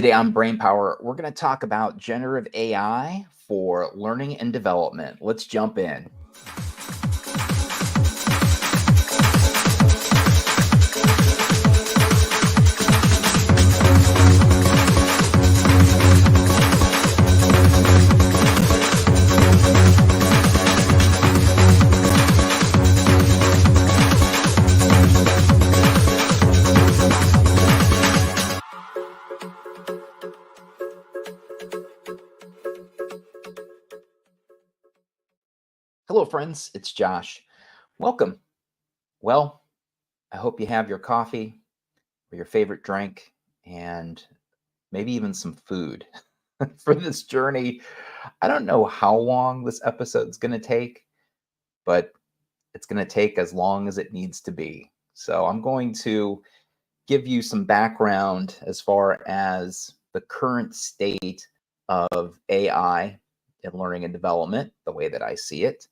Today on Brainpower, we're going to talk about generative AI for learning and development. Let's jump in. Hello, friends. It's Josh. Welcome. Well, I hope you have your coffee or your favorite drink and maybe even some food for this journey. I don't know how long this episode is going to take, but it's going to take as long as it needs to be. So I'm going to give you some background as far as the current state of AI in learning and development, the way that I see it,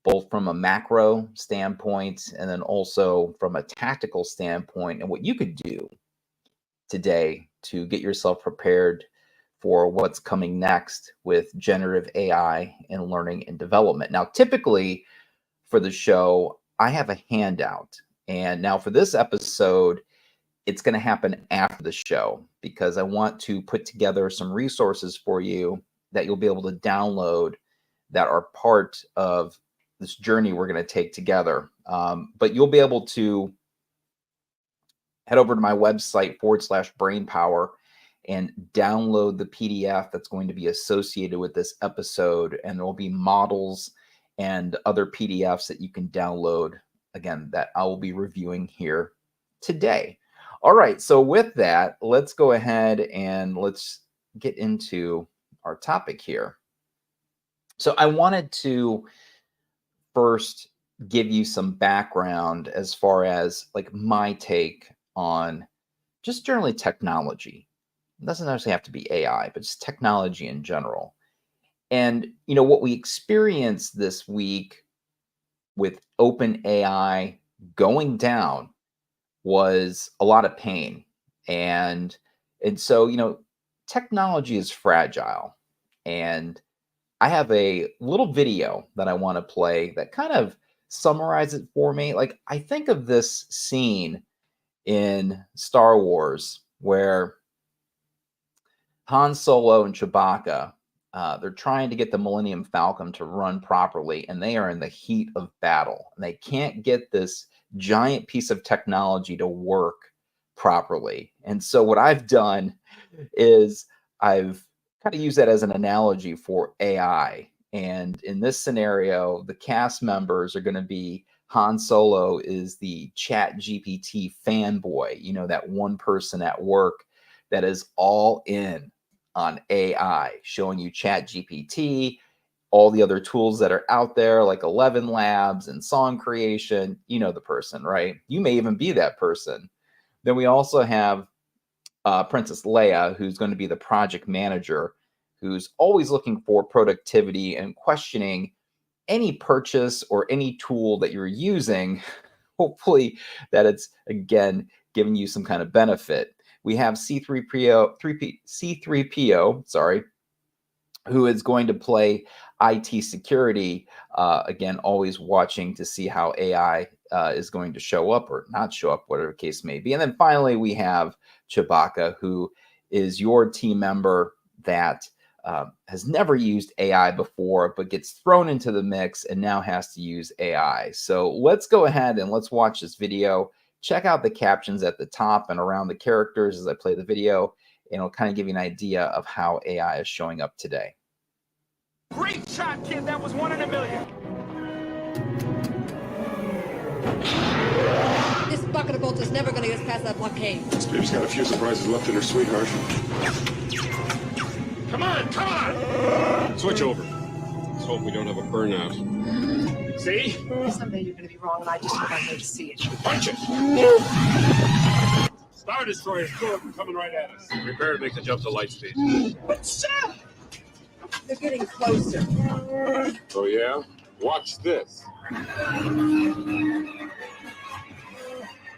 both from a macro standpoint and then also from a tactical standpoint, and what you could do today to get yourself prepared for what's coming next with generative AI in learning and development. Now, typically for the show, I have a handout. And now for this episode, it's going to happen after the show because I want to put together some resources for you that you'll be able to download that are part of this journey we're going to take together. But you'll be able to head over to my website /Brainpower and download the PDF that's going to be associated with this episode. And there will be models and other PDFs that you can download, again, that I will be reviewing here today. All right, so with that, let's go ahead and let's get into our topic here. So I wanted to first give you some background as far as like my take on just generally technology. It doesn't necessarily have to be AI, but just technology in general. And what we experienced this week with OpenAI going down was a lot of pain. And so technology is fragile. And I have a little video that I want to play that kind of summarizes it for me. Like, I think of this scene in Star Wars where Han Solo and Chewbacca, they're trying to get the Millennium Falcon to run properly, and they are in the heat of battle. And they can't get this giant piece of technology to work properly. And so what I've done is I've kind of used that as an analogy for AI. And in this scenario, the cast members are going to be Han Solo is the Chat GPT fanboy, that one person at work that is all in on AI, showing you Chat GPT, all the other tools that are out there like 11 Labs and song creation. You know the person, right? You may even be that person. Then we also have Princess Leia, who's going to be the project manager, who's always looking for productivity and questioning any purchase or any tool that you're using, hopefully that it's, again, giving you some kind of benefit. We have C3PO, sorry, who is going to play IT security, again, always watching to see how AI is going to show up or not show up, whatever the case may be. And then finally, we have Chewbacca, who is your team member that has never used AI before, but gets thrown into the mix and now has to use AI. So let's go ahead and let's watch this video. Check out the captions at the top and around the characters as I play the video, and it'll kind of give you an idea of how AI is showing up today. Great shot, kid. That was 1 in a million. This bucket of bolts is never going to get us past that blockade. This baby's got a few surprises left in her, sweetheart. Come on. Switch over. Let's hope we don't have a burnout. See? Someday you're going to be wrong, and I just hope I live to see it. Punch it! Star Destroyer's coming right at us. Prepare to make the jump to light speed. What's up? They're getting closer. Oh, yeah? Watch this.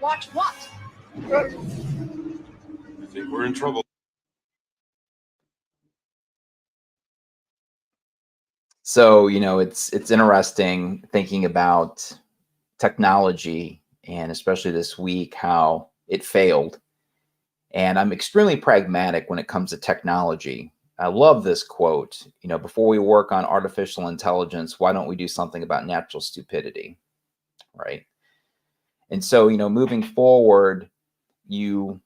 Watch what? I think we're in trouble. So, it's interesting thinking about technology, and especially this week how it failed. And I'm extremely pragmatic when it comes to technology. I love this quote, before we work on artificial intelligence, why don't we do something about natural stupidity, right? And so, moving forward, you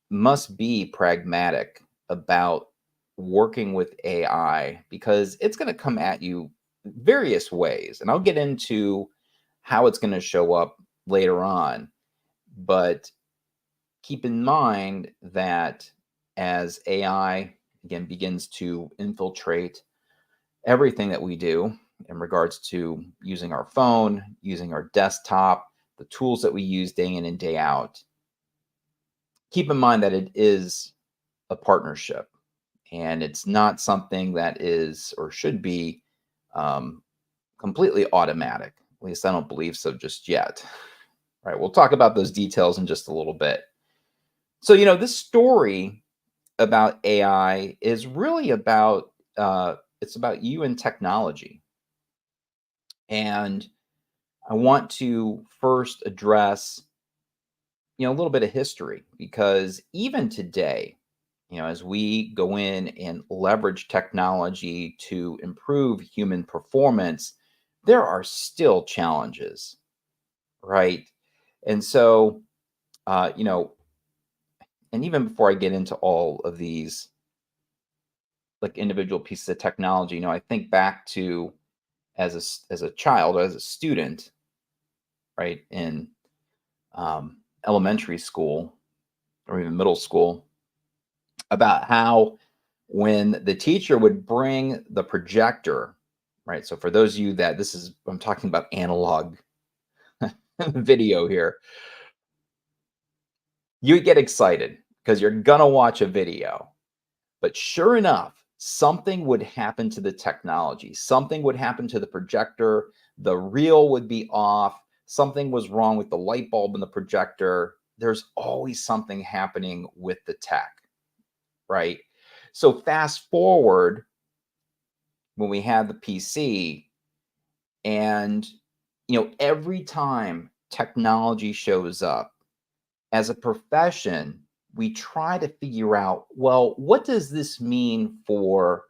must be pragmatic about working with AI because it's going to come at you various ways. And I'll get into how it's going to show up later on. But keep in mind that as AI, again, begins to infiltrate everything that we do in regards to using our phone, using our desktop, the tools that we use day in and day out, keep in mind that it is a partnership and it's not something that is or should be um, completely automatic. At least I don't believe so just yet. All right, we'll talk about those details in just a little bit. So, this story about AI is really about it's about you and technology. And I want to first address, a little bit of history because even today, as we go in and leverage technology to improve human performance, there are still challenges, right? And so, and even before I get into all of these like individual pieces of technology, I think back to as a child, as a student, right, in elementary school or even middle school, about how when the teacher would bring the projector, right? So for those of you that I'm talking about analog video here, you get excited because you're gonna watch a video. But sure enough, something would happen to the technology. Something would happen to the projector. The reel would be off. Something was wrong with the light bulb in the projector. There's always something happening with the tech, right? So fast forward when we had the PC, and every time technology shows up as a profession, we try to figure out, well, what does this mean for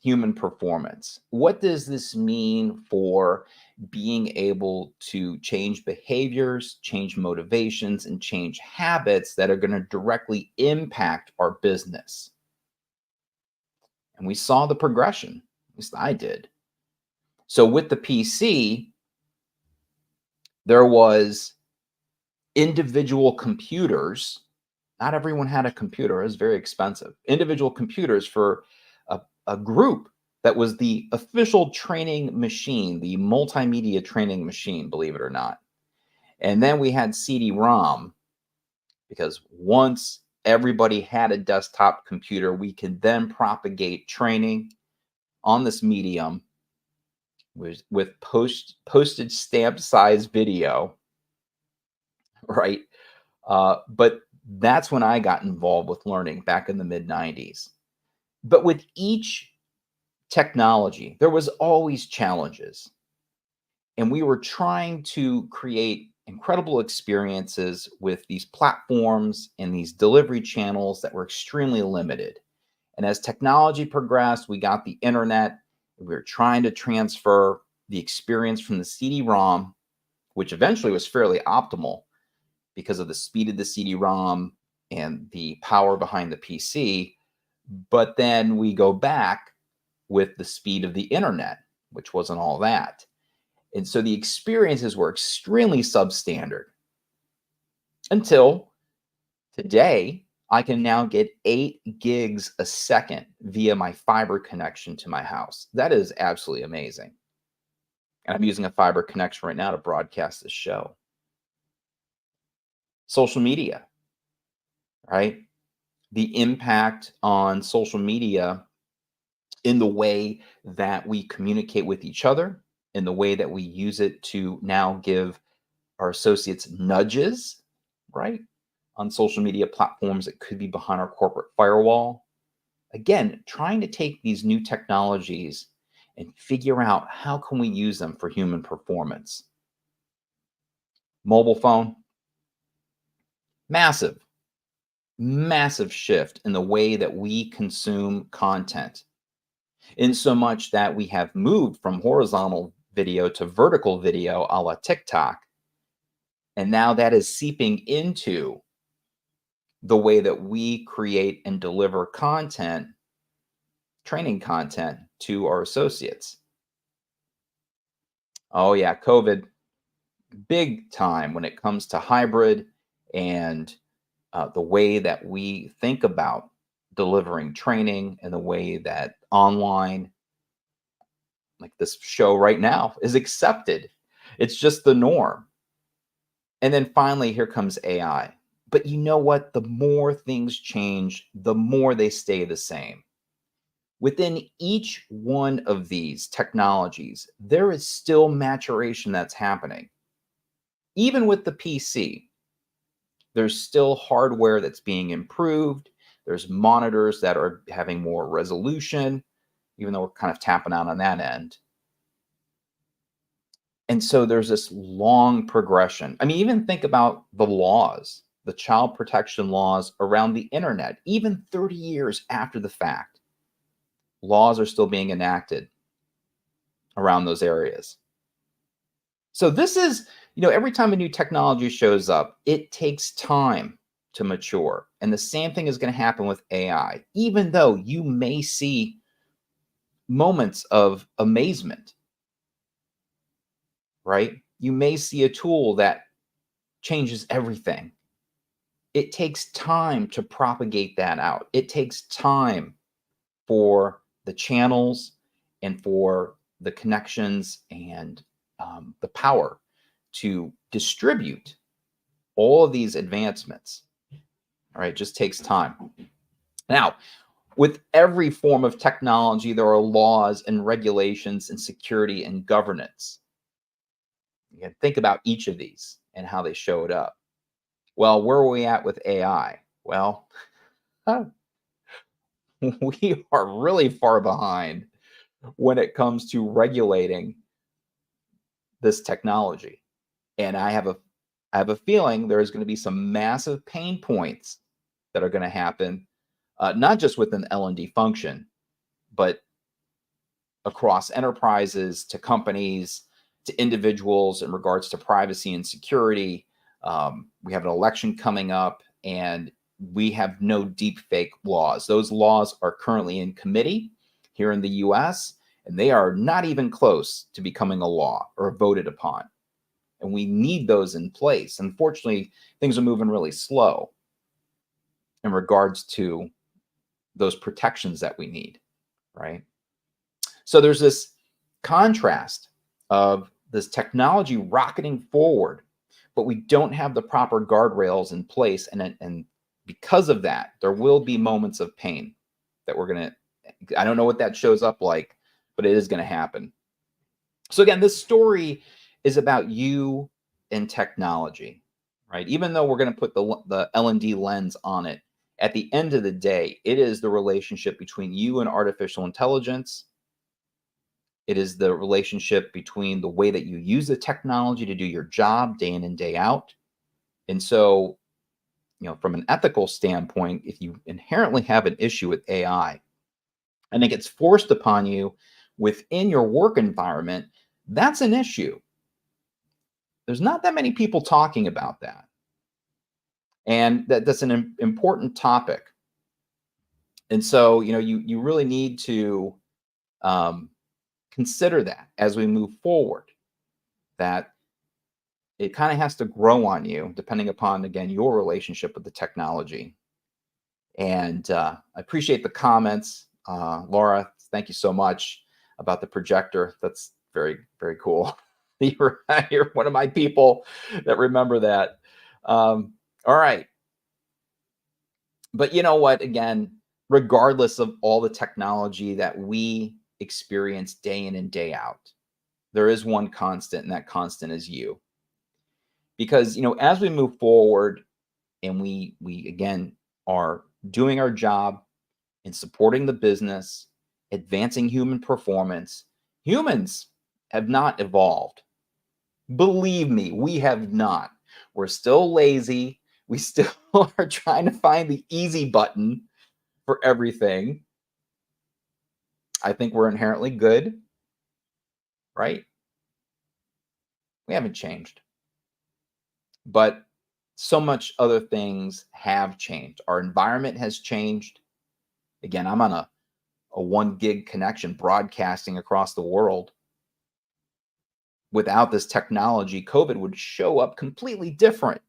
human performance? What does this mean for being able to change behaviors, change motivations, and change habits that are going to directly impact our business? And we saw the progression, at least I did. So with the PC, there was individual computers. Not everyone had a computer. It was very expensive. Individual computers for a group that was the official training machine, the multimedia training machine, believe it or not. And then we had CD-ROM, because once everybody had a desktop computer, we could then propagate training on this medium with postage stamp size video, right? But that's when I got involved with learning back in the mid 90s. But with each technology, there was always challenges. And we were trying to create incredible experiences with these platforms and these delivery channels that were extremely limited. And as technology progressed, we got the internet. We were trying to transfer the experience from the CD-ROM, which eventually was fairly optimal because of the speed of the CD-ROM and the power behind the PC. But then we go back with the speed of the internet, which wasn't all that. And so the experiences were extremely substandard until today. I can now get 8 gigs a second via my fiber connection to my house. That is absolutely amazing. And I'm using a fiber connection right now to broadcast this show. Social media, right? The impact on social media in the way that we communicate with each other, in the way that we use it to now give our associates nudges, right? On social media platforms that could be behind our corporate firewall. Again, trying to take these new technologies and figure out how can we use them for human performance. Mobile phone, massive, massive shift in the way that we consume content, in so much that we have moved from horizontal video to vertical video a la TikTok. And now that is seeping into the way that we create and deliver content, training content to our associates. Oh yeah, COVID, big time when it comes to hybrid and the way that we think about delivering training and the way that online, like this show right now, is accepted. It's just the norm. And then finally, here comes AI. But you know what? The more things change, the more they stay the same. Within each one of these technologies, there is still maturation that's happening. Even with the PC, there's still hardware that's being improved. There's monitors that are having more resolution, even though we're kind of tapping out on that end. And so there's this long progression. I mean, even think about the laws, the child protection laws around the internet, even 30 years after the fact, laws are still being enacted around those areas. So this is, every time a new technology shows up, it takes time to mature. And the same thing is going to happen with AI, even though you may see moments of amazement, right? You may see a tool that changes everything. It takes time to propagate that out. It takes time for the channels and for the connections and the power to distribute all of these advancements. All right, it just takes time. Now, with every form of technology, there are laws and regulations and security and governance. You can think about each of these and how they showed up. Well, where are we at with AI? Well, we are really far behind when it comes to regulating this technology. And I have a feeling there's going to be some massive pain points that are going to happen, not just within L&D function, but across enterprises to companies to individuals in regards to privacy and security. We have an election coming up, and we have no deep fake laws. Those laws are currently in committee here in the US, and they are not even close to becoming a law or voted upon. And we need those in place. Unfortunately, things are moving really slow in regards to those protections that we need, right? So there's this contrast of this technology rocketing forward, but we don't have the proper guardrails in place. And because of that, there will be moments of pain that I don't know what that shows up like, but it is going to happen. So again, this story is about you and technology, right? Even though we're going to put the L&D lens on it, at the end of the day, it is the relationship between you and artificial intelligence. It is the relationship between the way that you use the technology to do your job day in and day out. And so, from an ethical standpoint, if you inherently have an issue with AI and it gets forced upon you within your work environment, that's an issue. There's not that many people talking about that. And that's an important topic. And so, you really need to consider that as we move forward, that it kind of has to grow on you depending upon, again, your relationship with the technology. And I appreciate the comments. Laura, thank you so much about the projector. That's very, very cool. You're one of my people that remember that. All right. But you know what? Again, regardless of all the technology that we experience day in and day out, there is one constant, and that constant is you. Because, as we move forward and we again are doing our job in supporting the business, advancing human performance, Humans have not evolved. Believe me, we have not. We're still lazy. We still are trying to find the easy button for everything. I think we're inherently good, right? We haven't changed. But so much other things have changed. Our environment has changed. Again, I'm on a 1 gig connection broadcasting across the world. Without this technology, COVID would show up completely different.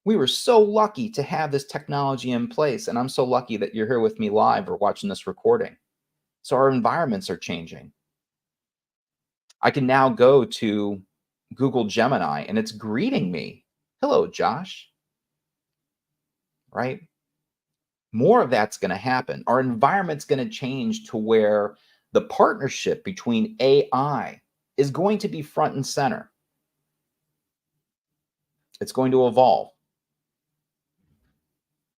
We were so lucky to have this technology in place, and I'm so lucky that you're here with me live or watching this recording. So our environments are changing. I can now go to Google Gemini and it's greeting me. Hello, Josh. Right? More of that's going to happen. Our environment's going to change to where the partnership between AI is going to be front and center. It's going to evolve.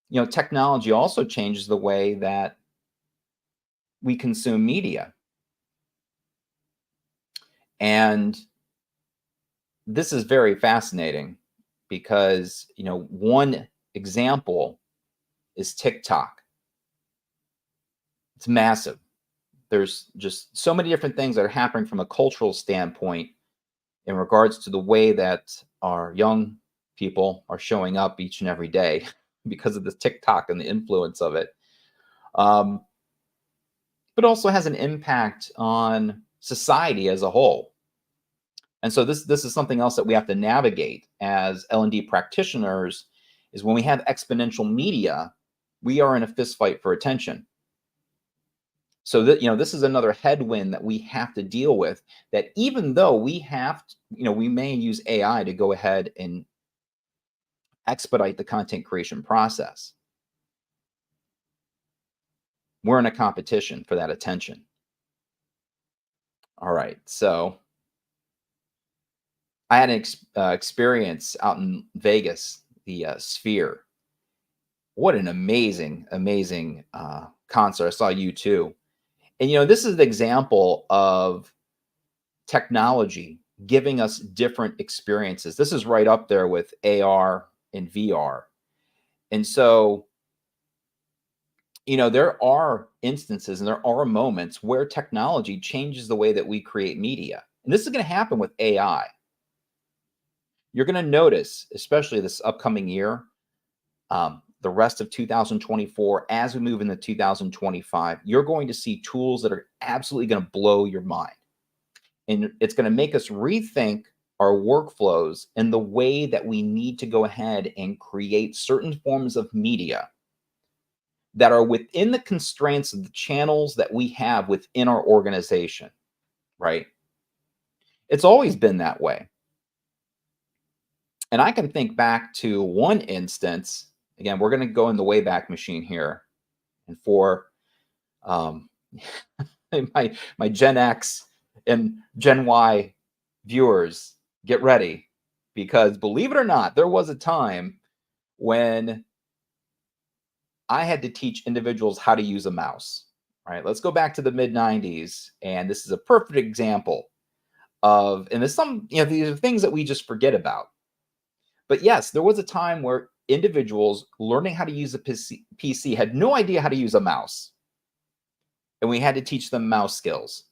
You know, technology also changes the way that we consume media. And this is very fascinating because, you know, one example is TikTok. It's massive. There's just so many different things that are happening from a cultural standpoint in regards to the way that our young people are showing up each and every day because of this TikTok and the influence of it. But also has an impact on society as a whole. And so this is something else that we have to navigate as L&D practitioners, is when we have exponential media, we are in a fist fight for attention. So that, you know, this is another headwind that we have to deal with, that even though we have to, you know, we may use AI to go ahead and expedite the content creation process, we're in a competition for that attention. All right, so I had an experience out in Vegas, the Sphere. What an amazing, amazing concert. I saw U2. And, you know, this is an example of technology giving us different experiences. This is right up there with AR and VR. And so, you know, there are instances and there are moments where technology changes the way that we create media. And this is going to happen with AI. You're going to notice, especially this upcoming year, the rest of 2024, as we move into 2025, you're going to see tools that are absolutely going to blow your mind. And it's going to make us rethink our workflows and the way that we need to go ahead and create certain forms of media that are within the constraints of the channels that we have within our organization, right? It's always been that way. And I can think back to one instance. Again, we're going to go in the Wayback Machine here. And for my Gen X and Gen Y viewers, get ready. Because believe it or not, there was a time when I had to teach individuals how to use a mouse. All right, let's go back to the mid-90s. And this is a perfect example of, and there's some, you know, these are things that we just forget about. But yes, there was a time where individuals learning how to use a PC had no idea how to use a mouse. And we had to teach them mouse skills.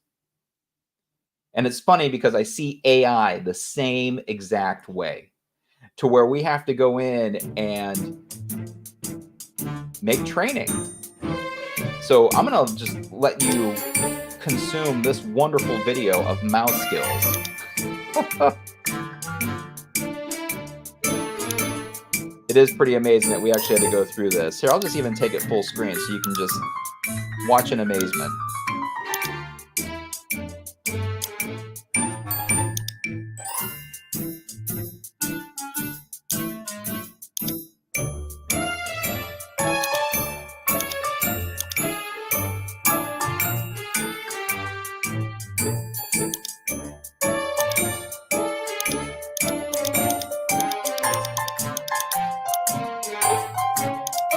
And it's funny because I see AI the same exact way, to where we have to go in and make training. So I'm going to just let you consume this wonderful video of mouse skills. It is pretty amazing that we actually had to go through this. Here, I'll just even take it full screen so you can just watch in amazement.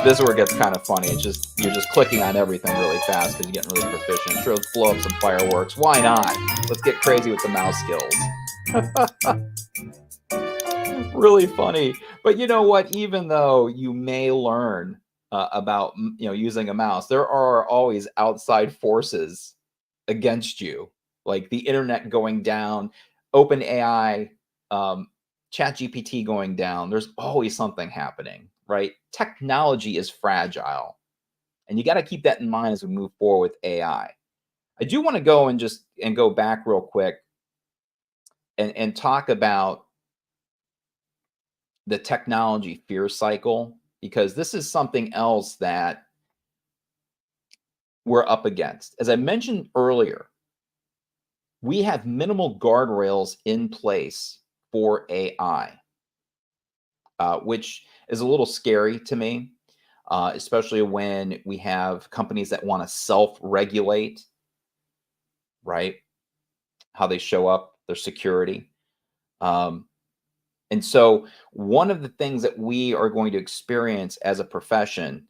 This is where it gets kind of funny. It's just you're just clicking on everything really fast because you're getting really proficient. Sure, let's blow up some fireworks. Why not? Let's get crazy with the mouse skills. Really funny. But you know what? Even though you may learn about using a mouse, there are always outside forces against you, like the internet going down, OpenAI, ChatGPT going down. There's always something happening, right? Technology is fragile, and you got to keep that in mind as we move forward with AI. I do want to go and go back real quick and talk about the technology fear cycle, because this is something else that we're up against. As I mentioned earlier, we have minimal guardrails in place for AI, which is a little scary to me, especially when we have companies that want to self-regulate, right? How they show up, their security. And so one of the things that we are going to experience as a profession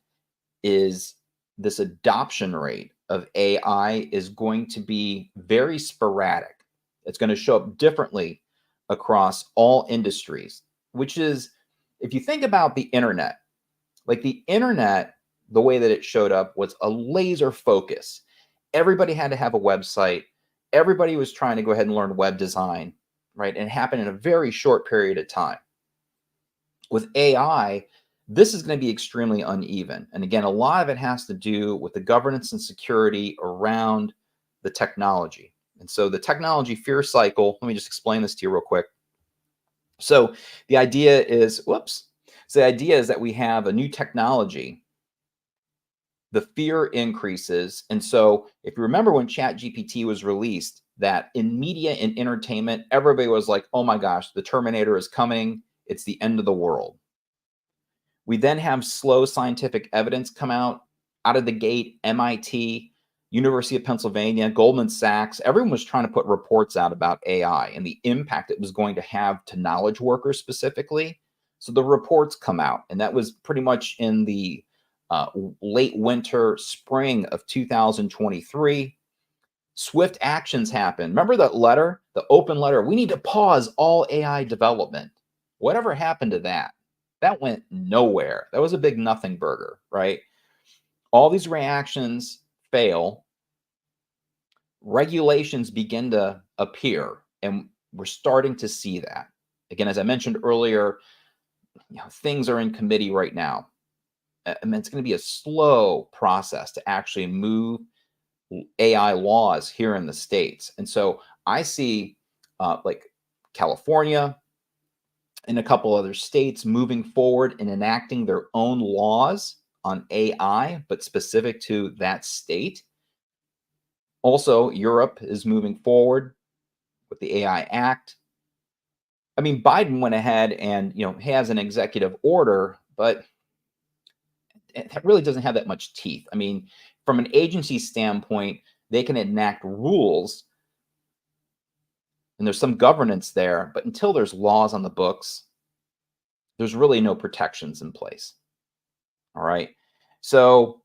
is this adoption rate of AI is going to be very sporadic. It's going to show up differently across all industries, which is, if you think about the internet, like the internet, the way that it showed up was a laser focus. Everybody had to have a website. Everybody was trying to go ahead and learn web design, right? And it happened in a very short period of time. With AI, this is going to be extremely uneven. And again, a lot of it has to do with the governance and security around the technology. And so the technology fear cycle, let me just explain this to you real quick. So the idea is, So the idea is that we have a new technology, the fear increases. And so if you remember when ChatGPT was released, that in media and entertainment, everybody was like, oh my gosh, the Terminator is coming. It's the end of the world. We then have slow scientific evidence come out of the gate. MIT, University of Pennsylvania, Goldman Sachs, everyone was trying to put reports out about AI and the impact it was going to have to knowledge workers specifically. So the reports come out, and that was pretty much in the late winter, spring of 2023. Swift actions happen. Remember that letter, the open letter? We need to pause all AI development. Whatever happened to that? That went nowhere. That was a big nothing burger, right? All these reactions fail. Regulations begin to appear, and we're starting to see that. Again, as I mentioned earlier, things are in committee right now. I mean, it's going to be a slow process to actually move AI laws here in the States. And so I see like California and a couple other states moving forward and enacting their own laws on AI, but specific to that state. Also, Europe is moving forward with the AI Act. I mean, Biden went ahead and has an executive order, but that really doesn't have that much teeth. I mean, from an agency standpoint, they can enact rules and there's some governance there, but until there's laws on the books, there's really no protections in place. All right. So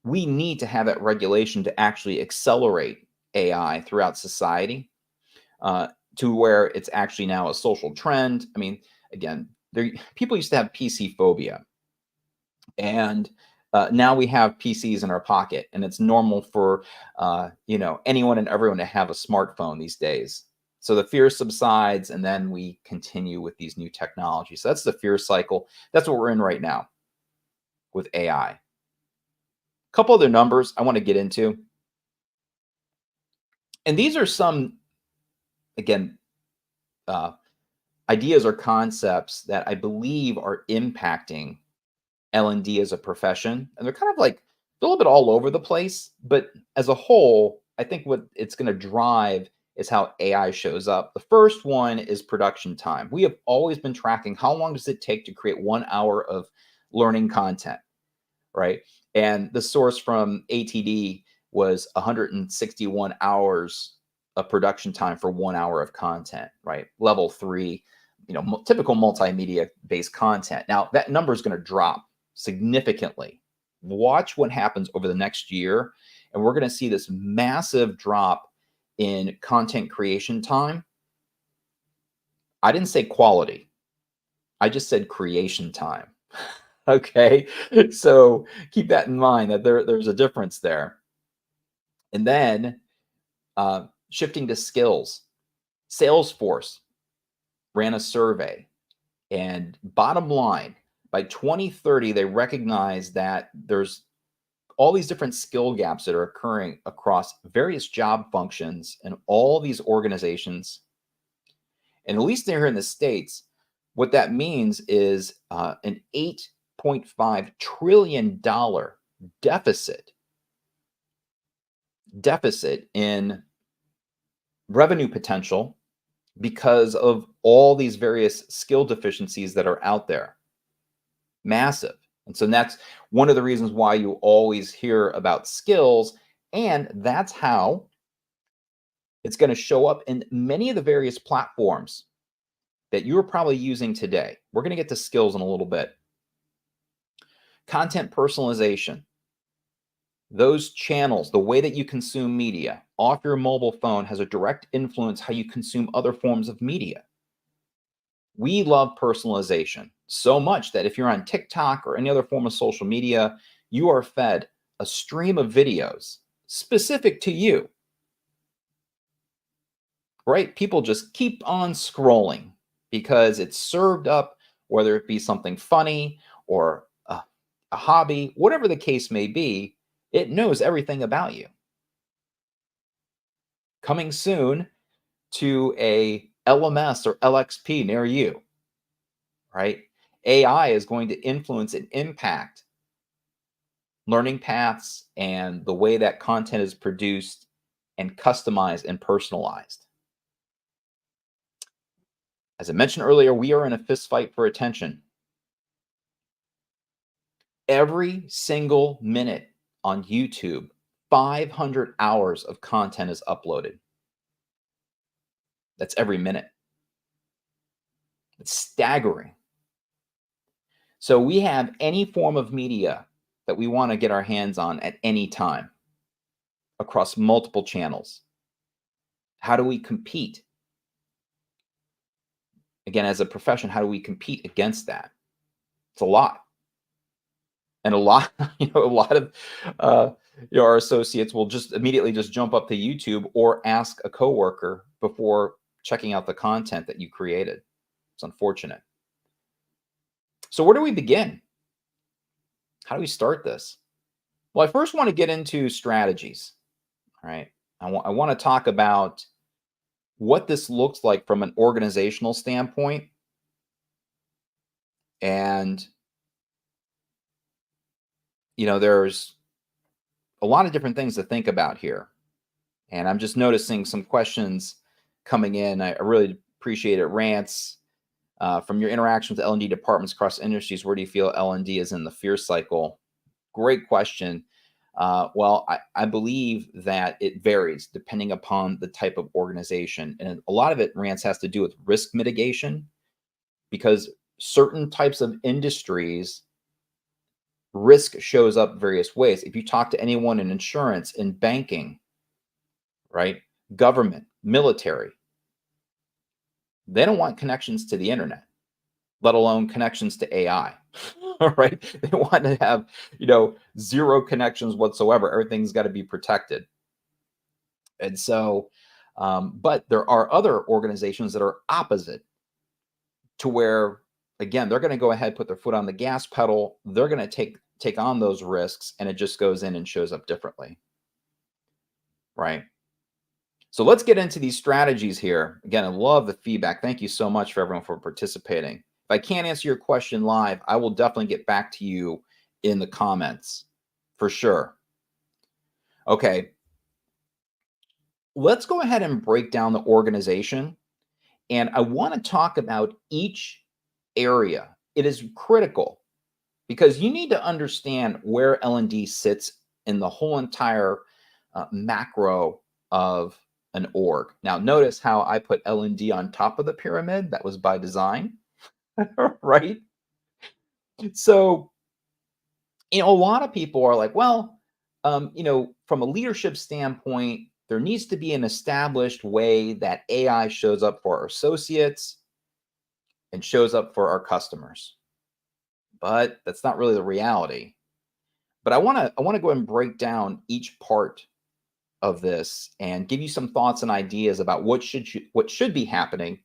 we need to have that regulation to actually accelerate AI throughout society, to where it's actually now a social trend. I mean, again, people used to have PC phobia, and now we have PCs in our pocket, and it's normal for anyone and everyone to have a smartphone these days. So the fear subsides, and then we continue with these new technologies. So that's the fear cycle. That's what we're in right now with AI. A couple other numbers I want to get into. And these are some, again, ideas or concepts that I believe are impacting L&D as a profession. And they're kind of like a little bit all over the place. But as a whole, I think what it's going to drive is how AI shows up. The first one is production time. We have always been tracking how long does it take to create 1 hour of learning content, right? And the source from ATD was 161 hours of production time for 1 hour of content, right? Level 3, typical multimedia based content. Now that number is going to drop significantly. Watch what happens over the next year, and we're going to see this massive drop in content creation time. I didn't say quality. I just said creation time. Okay, so keep that in mind that there's a difference there. And then shifting to skills. Salesforce ran a survey, and bottom line, by 2030, they recognize that there's all these different skill gaps that are occurring across various job functions in all these organizations. And at least here in the States, what that means is an $8.5 trillion deficit in revenue potential because of all these various skill deficiencies that are out there. Massive. And so that's one of the reasons why you always hear about skills. And that's how it's going to show up in many of the various platforms that you're probably using today. We're going to get to skills in a little bit. Content personalization. Those channels, the way that you consume media off your mobile phone has a direct influence how you consume other forms of media. We love personalization so much that if you're on TikTok or any other form of social media, you are fed a stream of videos specific to you, right? People just keep on scrolling because it's served up, whether it be something funny or a hobby, whatever the case may be, it knows everything about you. Coming soon to a LMS or LXP near you, right? AI is going to influence and impact learning paths and the way that content is produced and customized and personalized. As I mentioned earlier, we are in a fist fight for attention. Every single minute on YouTube, 500 hours of content is uploaded. That's every minute. It's staggering. So we have any form of media that we want to get our hands on at any time across multiple channels. How do we compete? Again, as a profession, how do we compete against that? It's a lot. And a lot, a lot of our associates will just immediately just jump up to YouTube or ask a coworker before checking out the content that you created. It's unfortunate. So where do we begin? How do we start this? Well, I first want to get into strategies. All right. I want to talk about what this looks like from an organizational standpoint. And, there's a lot of different things to think about here. And I'm just noticing some questions coming in. I really appreciate it. Rants, from your interaction with L&D departments across industries, where do you feel L&D is in the fear cycle? Great question. Well, I believe that it varies depending upon the type of organization. And a lot of it, Rants, has to do with risk mitigation, because certain types of industries, risk shows up various ways. If you talk to anyone in insurance, in banking, right, government, military, they don't want connections to the internet, let alone connections to AI. Right? They want to have, zero connections whatsoever. Everything's got to be protected. And so, but there are other organizations that are opposite, to where, again, they're going to go ahead, put their foot on the gas pedal. They're going to take on those risks, and it just goes in and shows up differently. Right? So let's get into these strategies here. Again, I love the feedback. Thank you so much for everyone for participating. If I can't answer your question live, I will definitely get back to you in the comments for sure. Okay. Let's go ahead and break down the organization. And I want to talk about each area. It is critical because you need to understand where L&D sits in the whole entire macro of an org. Now, notice how I put L&D on top of the pyramid. That was by design, right? So A lot of people are like, well, from a leadership standpoint, there needs to be an established way that AI shows up for our associates and shows up for our customers. But that's not really the reality. But I want to go ahead and break down each part of this and give you some thoughts and ideas about what should be happening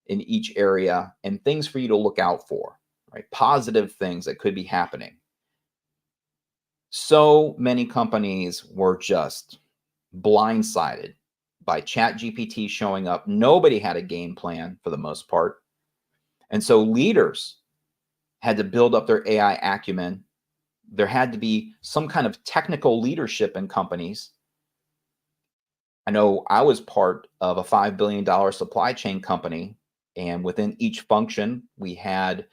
in each area and things for you to look out for, right? Positive things that could be happening. So many companies were just blindsided by ChatGPT showing up. Nobody had a game plan for the most part. And so leaders had to build up their AI acumen. There had to be some kind of technical leadership in companies. I know I was part of a $5 billion supply chain company, and within each function, we had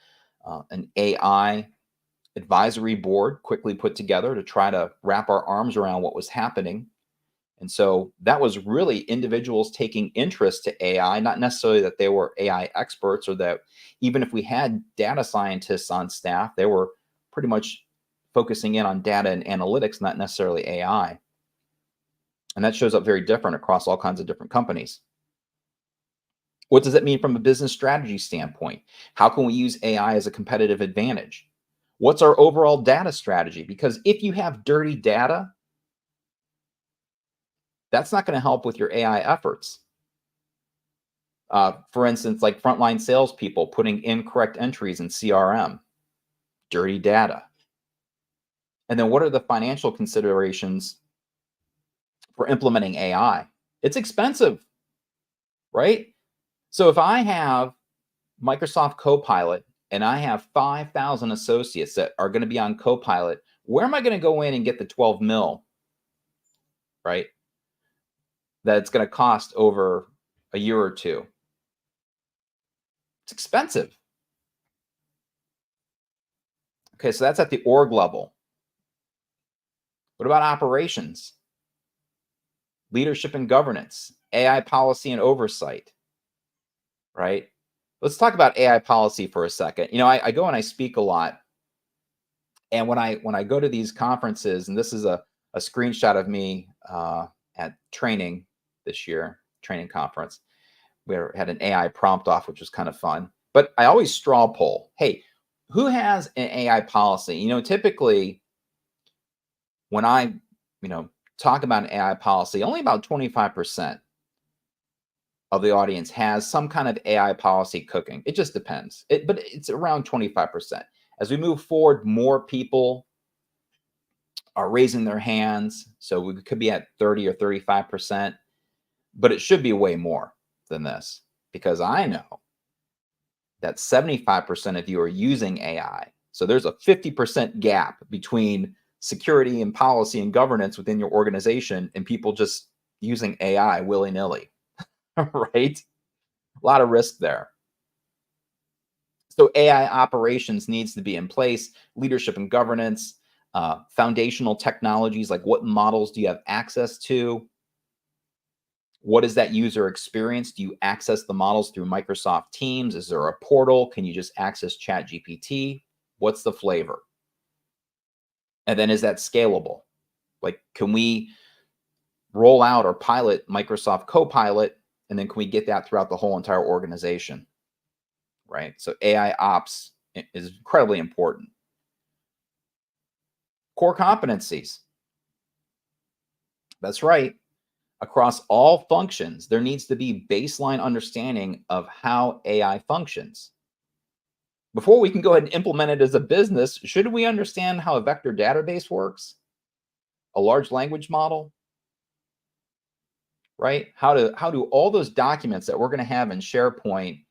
an AI advisory board quickly put together to try to wrap our arms around what was happening. And so that was really individuals taking interest to AI, not necessarily that they were AI experts, or that even if we had data scientists on staff, they were pretty much focusing in on data and analytics, not necessarily AI. And that shows up very different across all kinds of different companies. What does that mean from a business strategy standpoint? How can we use AI as a competitive advantage? What's our overall data strategy? Because if you have dirty data, that's not going to help with your AI efforts. For instance, like frontline salespeople putting incorrect entries in CRM, dirty data. And then what are the financial considerations for implementing AI? It's expensive, right? So if I have Microsoft Copilot and I have 5,000 associates that are going to be on Copilot, where am I going to go in and get the 12 mil, right? That's going to cost over a year or two. It's expensive. Okay, so that's at the org level. What about operations? Leadership and governance, AI policy and oversight, right? Let's talk about AI policy for a second. I go and I speak a lot. And when I go to these conferences, and this is a screenshot of me at training this year, training conference, we had an AI prompt off, which was kind of fun. But I always straw poll. Hey, who has an AI policy? Typically when I, talk about an AI policy, only about 25% of the audience has some kind of AI policy cooking. It just depends. But it's around 25%. As we move forward, more people are raising their hands. So we could be at 30 or 35%, but it should be way more than this, because I know that 75% of you are using AI. So there's a 50% gap between security and policy and governance within your organization and people just using AI willy-nilly, right? A lot of risk there. So AI operations needs to be in place, leadership and governance, foundational technologies, like what models do you have access to? What is that user experience? Do you access the models through Microsoft Teams? Is there a portal? Can you just access ChatGPT? What's the flavor? And then is that scalable? Like, can we roll out or pilot Microsoft Copilot, and then can we get that throughout the whole entire organization? Right? So AI ops is incredibly important. Core competencies. That's right. Across all functions, there needs to be baseline understanding of how AI functions. Before we can go ahead and implement it as a business, should we understand how a vector database works? A large language model? Right? How do all those documents that we're going to have in SharePoint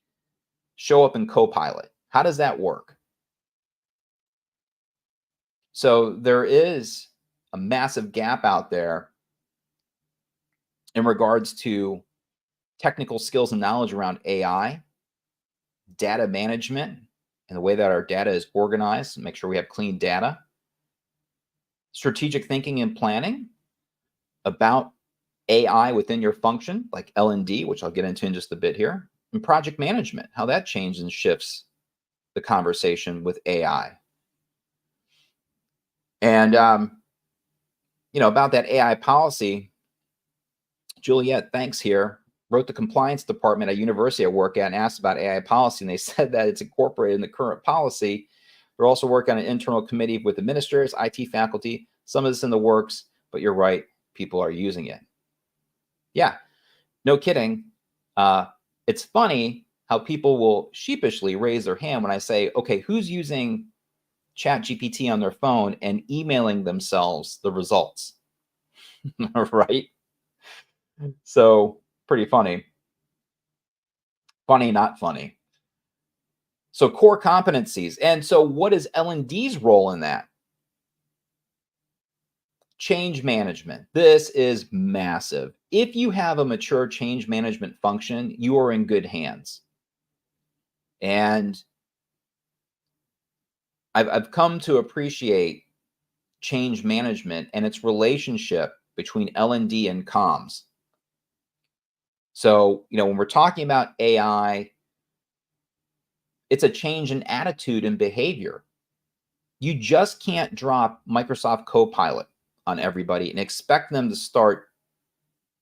show up in Copilot? How does that work? So there is a massive gap out there in regards to technical skills and knowledge around AI, data management, and the way that our data is organized, and make sure we have clean data, strategic thinking and planning about AI within your function, like L&D, which I'll get into in just a bit here, and project management, how that changes and shifts the conversation with AI. And, about that AI policy, Juliet, thanks here, wrote the compliance department at a university I work at and asked about AI policy. And they said that it's incorporated in the current policy. They're also working on an internal committee with administrators, IT faculty. Some of this in the works, but you're right. People are using it. Yeah, no kidding. It's funny how people will sheepishly raise their hand when I say, okay, who's using ChatGPT on their phone and emailing themselves the results? Right? So pretty funny. Funny, not funny. So core competencies. And so what is L&D's role in that? Change management. This is massive. If you have a mature change management function, you are in good hands. And I've come to appreciate change management and its relationship between L&D and comms. So, when we're talking about AI, it's a change in attitude and behavior. You just can't drop Microsoft Copilot on everybody and expect them to start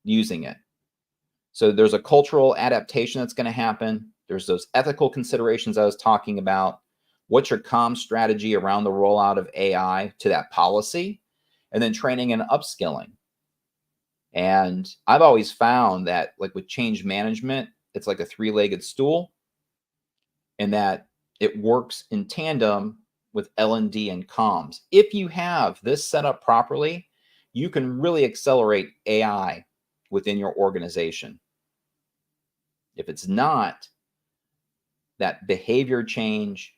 using it. So there's a cultural adaptation that's going to happen. There's those ethical considerations I was talking about. What's your comm strategy around the rollout of AI to that policy? And then training and upskilling. And I've always found that, like with change management, it's like a three-legged stool, and that it works in tandem with L&D and comms. If you have this set up properly, you can really accelerate AI within your organization. If it's not, that behavior change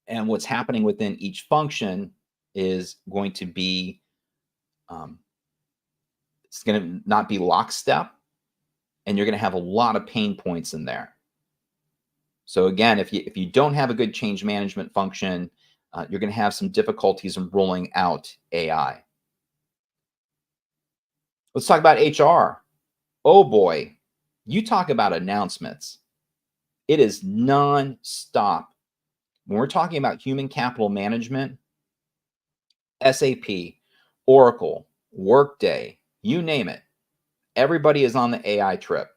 and what's happening within each function is going to be, it's going to not be lockstep, and you're going to have a lot of pain points in there. So again, if you don't have a good change management function, you're going to have some difficulties in rolling out AI. Let's talk about HR. Oh boy, you talk about announcements. It is non-stop. When we're talking about human capital management, SAP, Oracle, Workday, you name it, everybody is on the AI trip.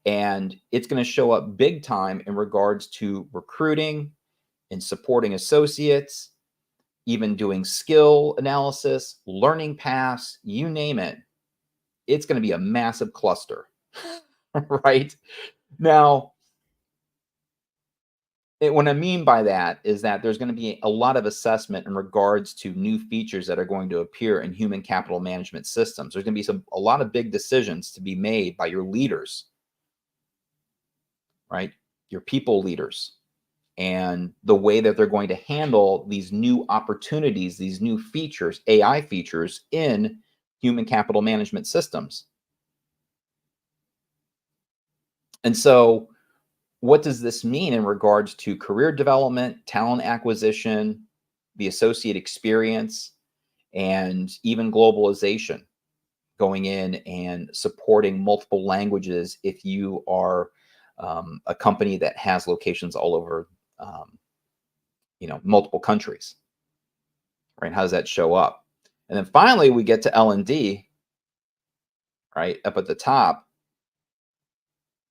And it's going to show up big time in regards to recruiting and supporting associates, even doing skill analysis, learning paths, you name it. It's going to be a massive cluster, right? Now, what I mean by that is that there's going to be a lot of assessment in regards to new features that are going to appear in human capital management systems. There's going to be a lot of big decisions to be made by your leaders, right? Your people leaders, and the way that they're going to handle these new opportunities, these new features, AI features in human capital management systems. And so what does this mean in regards to career development, talent acquisition, the associate experience, and even globalization, going in and supporting multiple languages if you are a company that has locations all over, multiple countries, right? How does that show up? And then finally, we get to L&D, right, up at the top.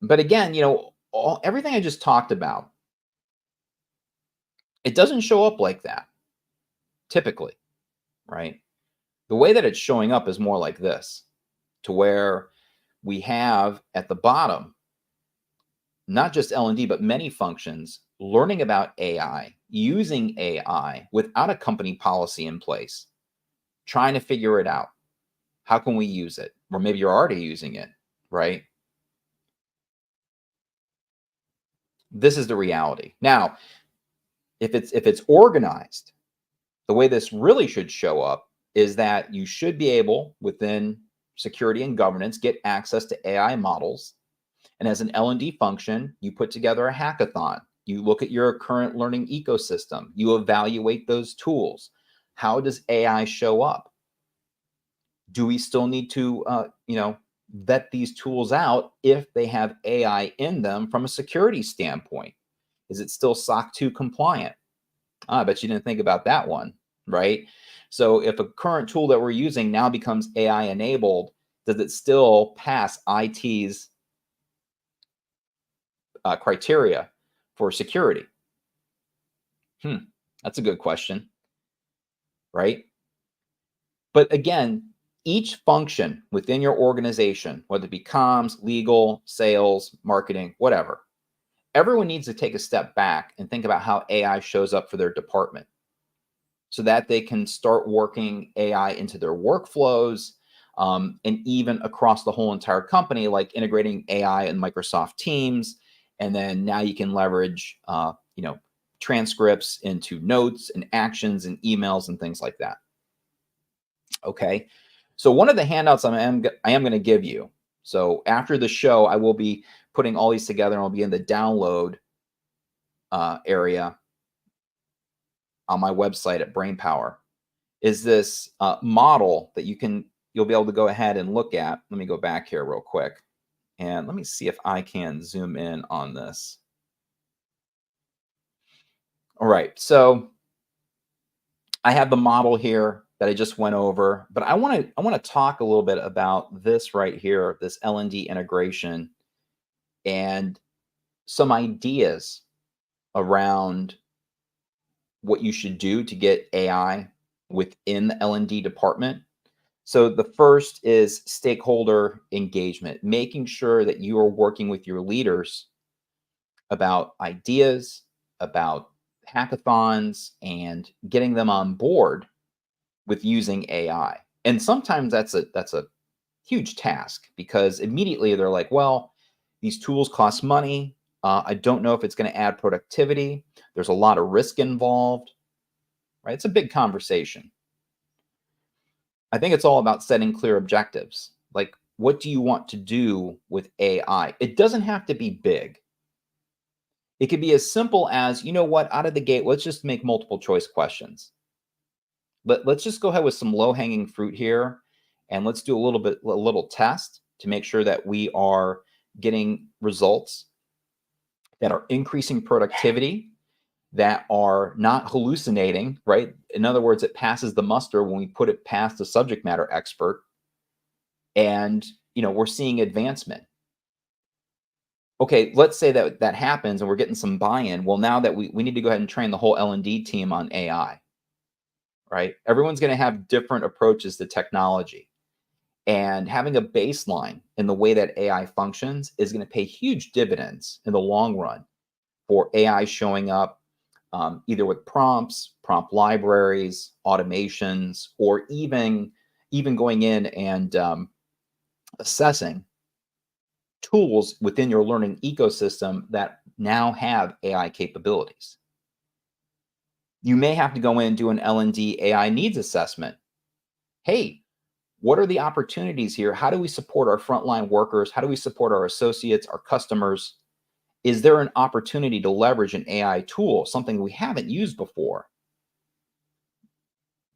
But again, everything I just talked about, it doesn't show up like that typically, right? The way that it's showing up is more like this, to where we have at the bottom, not just L&D, but many functions learning about AI, using AI without a company policy in place, trying to figure it out. How can we use it? Or maybe you're already using it, right? This is the reality. Now, if it's organized, the way this really should show up is that you should be able, within security and governance, get access to AI models. And as an L&D function, you put together a hackathon. You look at your current learning ecosystem. You evaluate those tools. How does AI show up? Do we still need to, vet these tools out if they have AI in them from a security standpoint? Is it still SOC 2 compliant? I bet you didn't think about that one. right? So if a current tool that we're using now becomes AI enabled, does it still pass IT's criteria for security? That's a good question, right? But again, each function within your organization, whether it be comms, legal, sales, marketing, whatever, everyone needs to take a step back and think about how AI shows up for their department so that they can start working AI into their workflows, and even across the whole entire company, like integrating AI in Microsoft Teams. And then now you can leverage, transcripts into notes and actions and emails and things like that. Okay. So one of the handouts I am going to give you. So after the show, I will be putting all these together and I'll be in the download area on my website at Brainpower. Is this model that you'll be able to go ahead and look at. Let me go back here real quick. And let me see if I can zoom in on this. All right. So I have the model here that I just went over, but I want to talk a little bit about this right here, this L&D integration, and some ideas around what you should do to get AI within the L&D department. So the first is stakeholder engagement, making sure that you are working with your leaders about ideas, about hackathons, and getting them on board with using AI. And sometimes that's a huge task because immediately they're like, well, these tools cost money. I don't know if it's going to add productivity. There's a lot of risk involved, right? It's a big conversation. I think it's all about setting clear objectives. Like, what do you want to do with AI? It doesn't have to be big. It could be as simple as, you know what, out of the gate, let's just make multiple choice questions. Let's just go ahead with some low-hanging fruit here, and let's do a little test to make sure that we are getting results that are increasing productivity, that are not hallucinating, right? In other words, it passes the muster when we put it past a subject matter expert, and we're seeing advancement. Okay, let's say that happens and we're getting some buy-in. Well, now that we need to go ahead and train the whole L&D team on AI, right? Everyone's going to have different approaches to technology. And having a baseline in the way that AI functions is going to pay huge dividends in the long run for AI showing up either with prompts, prompt libraries, automations, or even going in and assessing tools within your learning ecosystem that now have AI capabilities. You may have to go in and do an L&D AI needs assessment. Hey, what are the opportunities here? How do we support our frontline workers? How do we support our associates, our customers? Is there an opportunity to leverage an AI tool, something we haven't used before,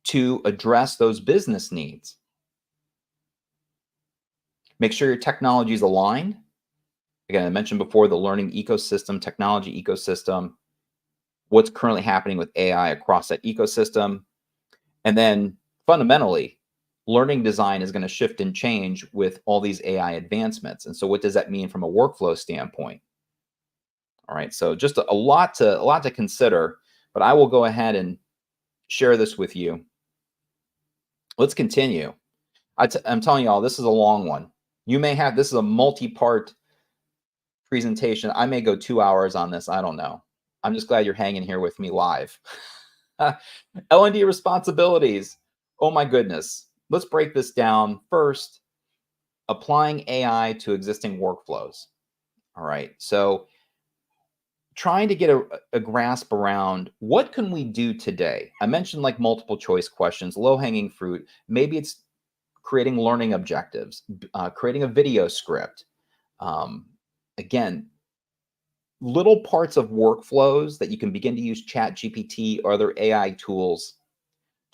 to address those business needs? Make sure your technology is aligned. Again, I mentioned before the learning ecosystem, technology ecosystem, what's currently happening with AI across that ecosystem. And then fundamentally, learning design is going to shift and change with all these AI advancements. And so what does that mean from a workflow standpoint? All right, so just a lot to consider, but I will go ahead and share this with you. Let's continue. I'm telling you all, this is a long one. This is a multi-part presentation. I may go 2 hours on this. I don't know. I'm just glad you're hanging here with me live. L&D responsibilities. Oh my goodness. Let's break this down. First, applying AI to existing workflows. All right. So trying to get a grasp around what can we do today? I mentioned like multiple choice questions, low-hanging fruit. Maybe it's creating learning objectives, creating a video script. Again, little parts of workflows that you can begin to use ChatGPT or other AI tools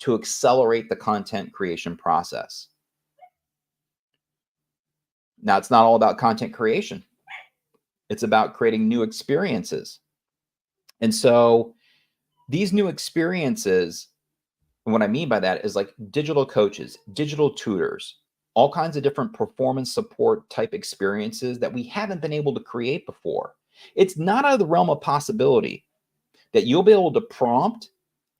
to accelerate the content creation process. Now, it's not all about content creation. It's about creating new experiences. And so these new experiences And what I mean by that is like digital coaches, digital tutors, all kinds of different performance support type experiences that we haven't been able to create before. It's not out of the realm of possibility that you'll be able to prompt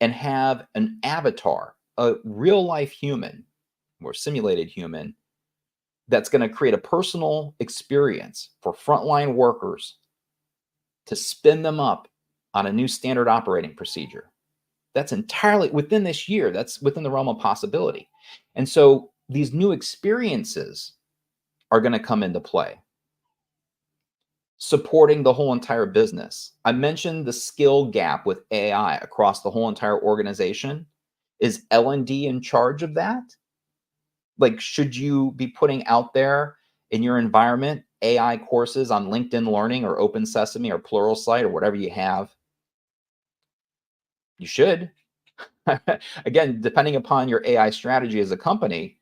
and have an avatar, a real life human or simulated human, that's going to create a personal experience for frontline workers to spin them up on a new standard operating procedure. That's entirely within this year. That's within the realm of possibility. And so these new experiences are going to come into play, supporting the whole entire business. I mentioned the skill gap with AI across the whole entire organization. Is L&D in charge of that? Like, should you be putting out there in your environment AI courses on LinkedIn Learning or Open Sesame or Pluralsight or whatever you have? You should. Again, depending upon your AI strategy as a company,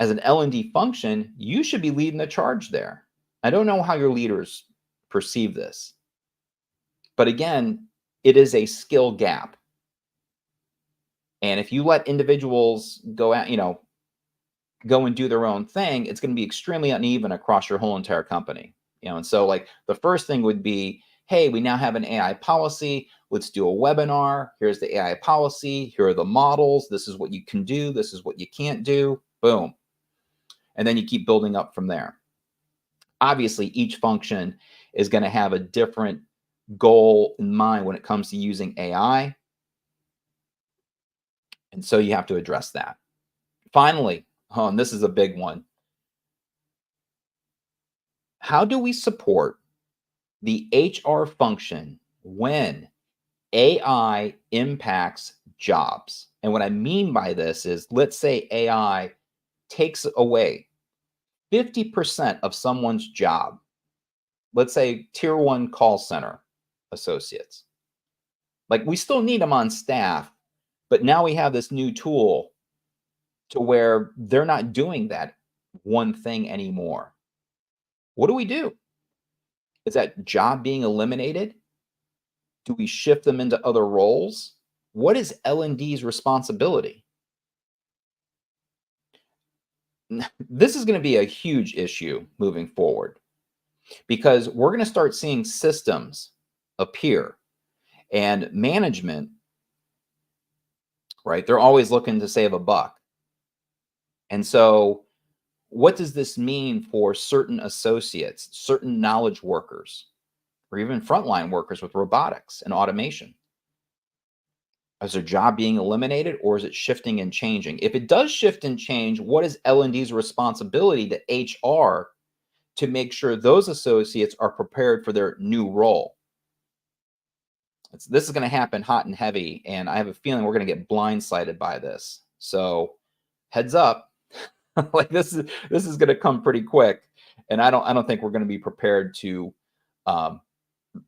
as an L&D function, you should be leading the charge there. I don't know how your leaders perceive this, but again, it is a skill gap. And if you let individuals go out, go and do their own thing, it's going to be extremely uneven across your whole entire company. And so like the first thing would be, hey, we now have an AI policy. Let's do a webinar. Here's the AI policy. Here are the models. This is what you can do. This is what you can't do. Boom. And then you keep building up from there. Obviously, each function is going to have a different goal in mind when it comes to using AI. And so you have to address that. Finally, and this is a big one. How do we support the HR function when AI impacts jobs? And what I mean by this is, let's say AI takes away 50% of someone's job. Let's say tier 1 call center associates. Like, we still need them on staff, but now we have this new tool to where they're not doing that one thing anymore. What do we do? Is that job being eliminated? Do we shift them into other roles? What is L&D's responsibility? This is going to be a huge issue moving forward because we're going to start seeing systems appear and management, right? They're always looking to save a buck. And so what does this mean for certain associates, certain knowledge workers, or even frontline workers with robotics and automation? Is their job being eliminated, or is it shifting and changing? If it does shift and change, what is L&D's responsibility to HR to make sure those associates are prepared for their new role? This is going to happen hot and heavy, and I have a feeling we're going to get blindsided by this. So heads up, like this is going to come pretty quick, and I don't think we're going to be prepared to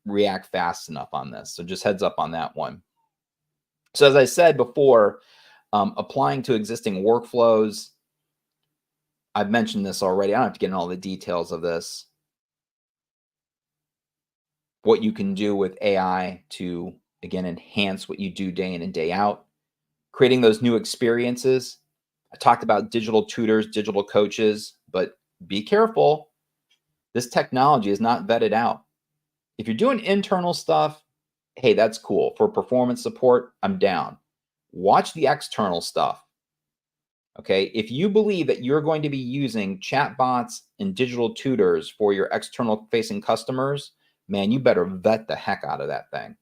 react fast enough on this. So just heads up on that one. So as I said before, applying to existing workflows, I've mentioned this already. I don't have to get into all the details of this. What you can do with AI to, again, enhance what you do day in and day out. Creating those new experiences. I talked about digital tutors, digital coaches, but be careful. This technology is not vetted out. If you're doing internal stuff, hey, that's cool. For performance support, I'm down. Watch the external stuff. Okay, if you believe that you're going to be using chatbots and digital tutors for your external facing customers, man, you better vet the heck out of that thing,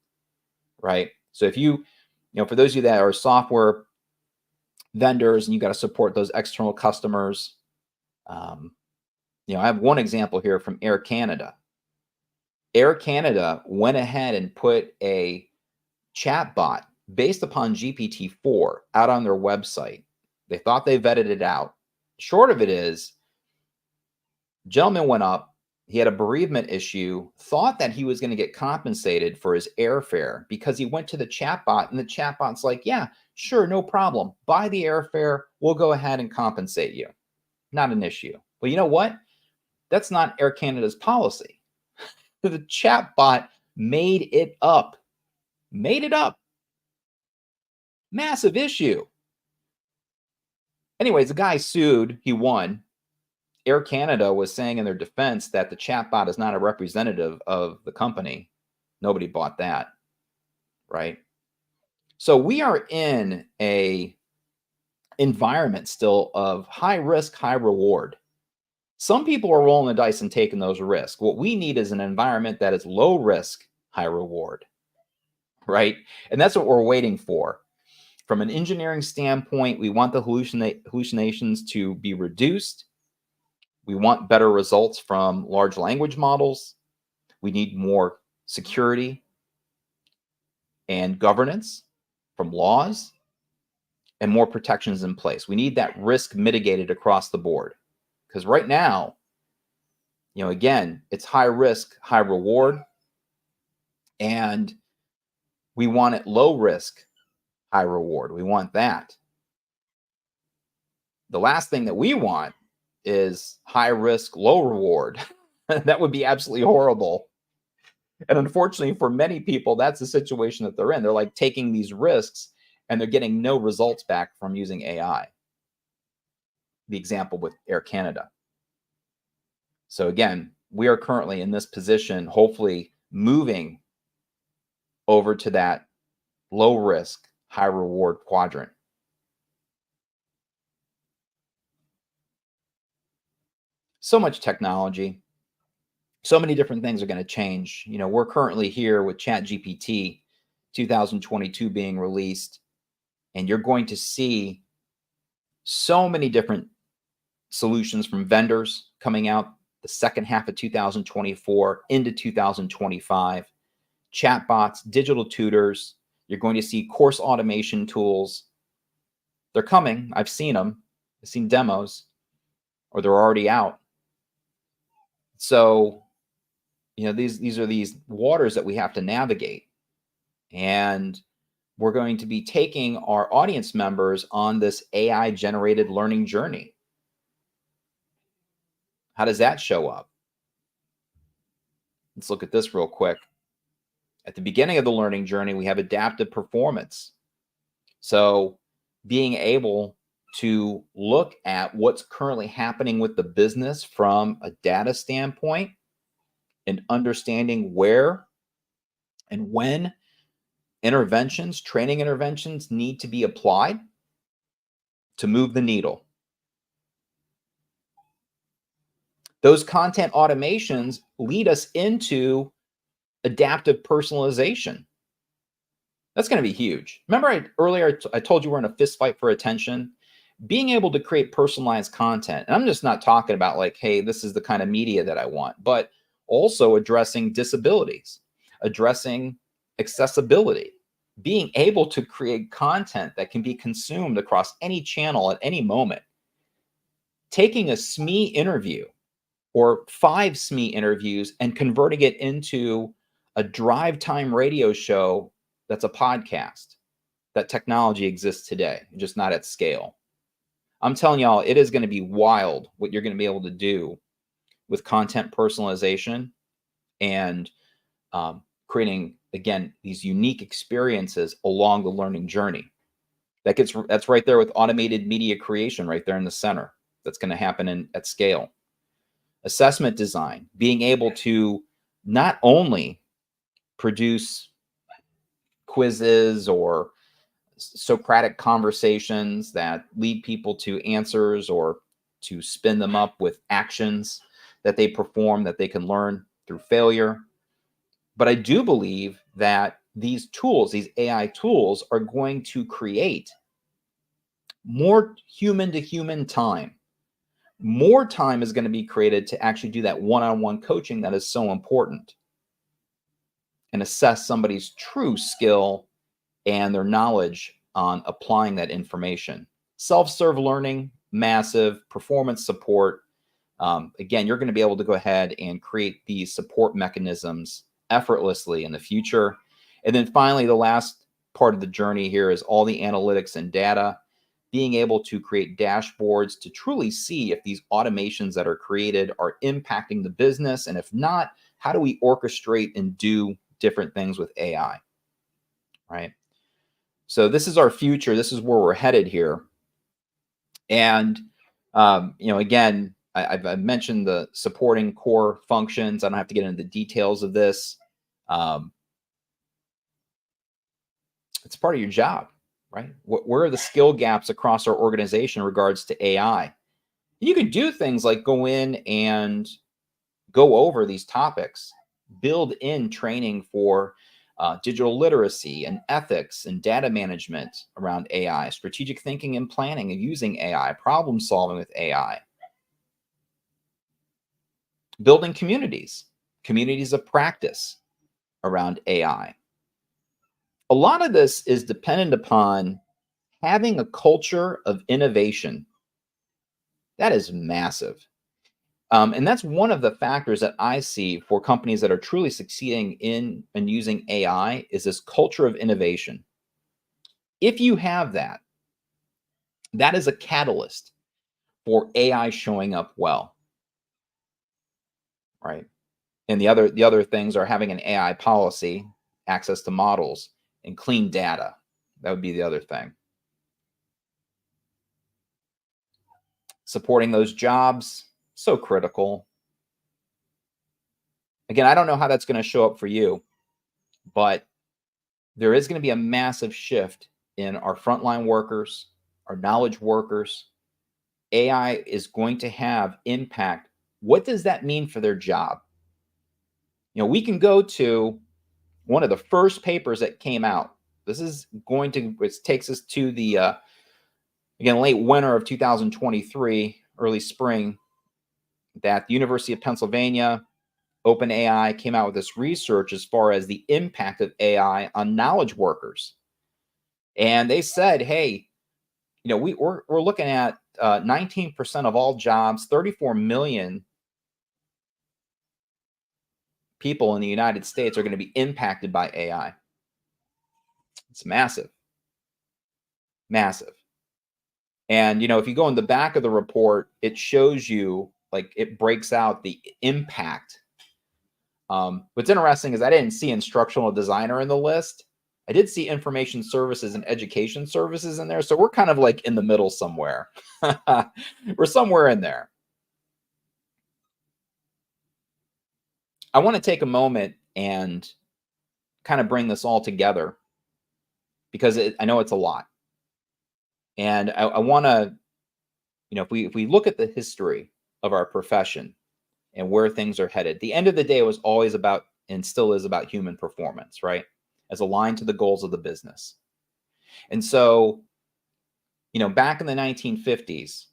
right? So if for those of you that are software vendors and you got to support those external customers, I have one example here from Air Canada. Air Canada went ahead and put a chatbot based upon GPT-4 out on their website. They thought they vetted it out. Short of it is, gentleman went up, he had a bereavement issue, thought that he was going to get compensated for his airfare because he went to the chatbot and the chatbot's like, yeah, sure, no problem. Buy the airfare. We'll go ahead and compensate you. Not an issue. Well, you know what? That's not Air Canada's policy. The chatbot made it up. Made it up. Massive issue. Anyways, the guy sued. He won. Air Canada was saying in their defense that the chatbot is not a representative of the company. Nobody bought that, right? So we are in a environment still of high risk, high reward. Some people are rolling the dice and taking those risks. What we need is an environment that is low risk, high reward, right? And that's what we're waiting for. From an engineering standpoint, we want the hallucinations to be reduced. We want better results from large language models. We need more security and governance from laws and more protections in place. We need that risk mitigated across the board. Because right now, again, it's high risk, high reward. And we want it low risk, high reward. We want that. The last thing that we want is high risk, low reward. That would be absolutely horrible. And unfortunately, for many people, that's the situation that they're in. They're like taking these risks and they're getting no results back from using AI. The example with Air Canada. So again, we are currently in this position, hopefully moving over to that low risk, high reward quadrant. So much technology, so many different things are going to change. We're currently here with ChatGPT 2022 being released, and you're going to see so many different solutions from vendors coming out the second half of 2024 into 2025. Chatbots, digital tutors. You're going to see course automation tools. They're coming. I've seen them. I've seen demos, or they're already out. So, these are these waters that we have to navigate. And we're going to be taking our audience members on this AI generated learning journey. How does that show up? Let's look at this real quick. At the beginning of the learning journey, we have adaptive performance. So being able to look at what's currently happening with the business from a data standpoint and understanding where and when training interventions need to be applied to move the needle. Those content automations lead us into adaptive personalization. That's going to be huge. Remember earlier I told you we're in a fist fight for attention? Being able to create personalized content, and I'm just not talking about like, hey, this is the kind of media that I want, but also addressing disabilities, addressing accessibility, being able to create content that can be consumed across any channel at any moment. Taking a SME interview or 5 SME interviews and converting it into a drive time radio show that's a podcast. That technology exists today, just not at scale. I'm telling y'all, it is going to be wild what you're going to be able to do with content personalization and creating, again, these unique experiences along the learning journey. That's right there with automated media creation right there in the center. That's going to happen at scale. Assessment design, being able to not only produce quizzes or Socratic conversations that lead people to answers or to spin them up with actions that they perform that they can learn through failure. But I do believe that these tools, these AI tools, are going to create more human to human time. More time is going to be created to actually do that one-on-one coaching that is so important and assess somebody's true skill and their knowledge on applying that information. Self-serve learning, massive performance support. Again, you're going to be able to go ahead and create these support mechanisms effortlessly in the future. And then finally, the last part of the journey here is all the analytics and data, being able to create dashboards to truly see if these automations that are created are impacting the business. And if not, how do we orchestrate and do different things with AI, right? So this is our future. This is where we're headed here. And again, I've mentioned the supporting core functions. I don't have to get into the details of this. It's part of your job, right? Where are the skill gaps across our organization in regards to AI? You can do things like go in and go over these topics, build in training for digital literacy and ethics and data management around AI, strategic thinking and planning and using AI, problem solving with AI, building communities of practice around AI. A lot of this is dependent upon having a culture of innovation. That is massive. And that's one of the factors that I see for companies that are truly succeeding in and using AI is this culture of innovation. If you have that, that is a catalyst for AI showing up well, right? And the other things are having an AI policy, access to models, and clean data. That would be the other thing. Supporting those jobs, so critical. Again, I don't know how that's going to show up for you, but there is going to be a massive shift in our frontline workers, our knowledge workers. AI is going to have impact. What does that mean for their job? We can go to one of the first papers that came out. It takes us to the, again, late winter of 2023, early spring, that the University of Pennsylvania, OpenAI came out with this research as far as the impact of AI on knowledge workers. And they said, hey, we're looking at 19% of all jobs, 34 million people in the United States are going to be impacted by AI. It's massive. Massive. And, if you go in the back of the report, it shows you, like, it breaks out the impact. What's interesting is I didn't see instructional designer in the list. I did see information services and education services in there. So we're kind of like in the middle somewhere. We're somewhere in there. I want to take a moment and kind of bring this all together because I know it's a lot. And I want to, if we look at the history of our profession and where things are headed, the end of the day was always about, and still is about, human performance, right? As aligned to the goals of the business. And so, back in the 1950s,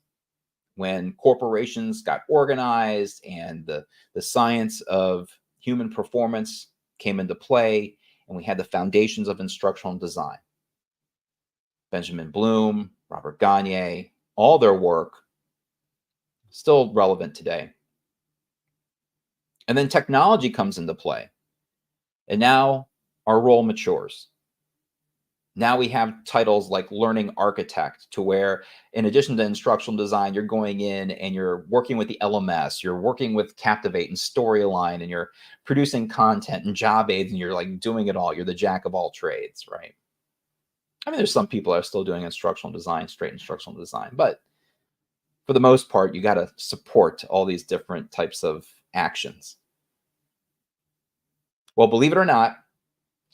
when corporations got organized and the science of human performance came into play, and we had the foundations of instructional design. Benjamin Bloom, Robert Gagne, all their work still relevant today. And then technology comes into play. And now our role matures. Now we have titles like learning architect, to where in addition to instructional design, you're going in and you're working with the LMS, you're working with Captivate and Storyline, and you're producing content and job aids, and you're like doing it all. You're the jack of all trades, right? I mean, there's some people that are still doing instructional design, straight instructional design, but for the most part, you got to support all these different types of actions. Well, believe it or not,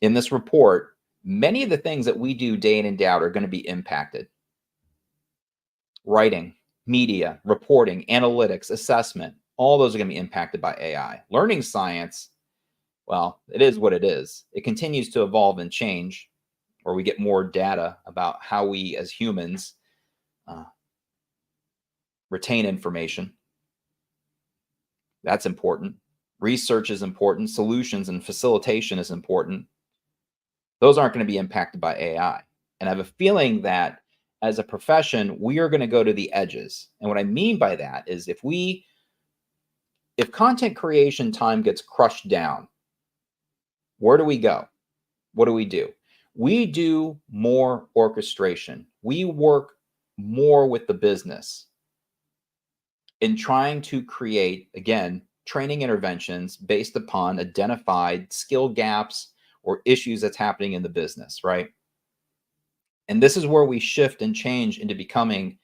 in this report, many of the things that we do day in and day out are going to be impacted. Writing, media, reporting, analytics, assessment, all those are going to be impacted by AI. Learning science, well, it is what it is. It continues to evolve and change, or we get more data about how we as humans retain information. That's important. Research is important. Solutions and facilitation is important. Those aren't going to be impacted by AI. And I have a feeling that as a profession, we are going to go to the edges. And what I mean by that is if content creation time gets crushed down, where do we go? What do? We do more orchestration. We work more with the business in trying to create, again, training interventions based upon identified skill gaps or issues that's happening in the business, right? And this is where we shift and change into becoming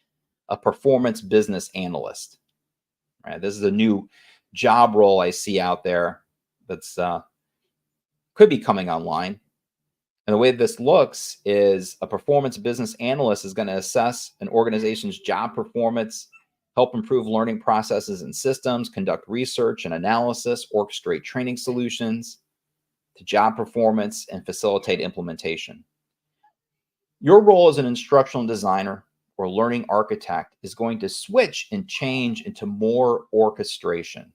a performance business analyst. Right? This is a new job role I see out there that's could be coming online. And the way this looks is a performance business analyst is going to assess an organization's job performance, help improve learning processes and systems, conduct research and analysis, orchestrate training solutions to job performance, and facilitate implementation. Your role as an instructional designer or learning architect is going to switch and change into more orchestration.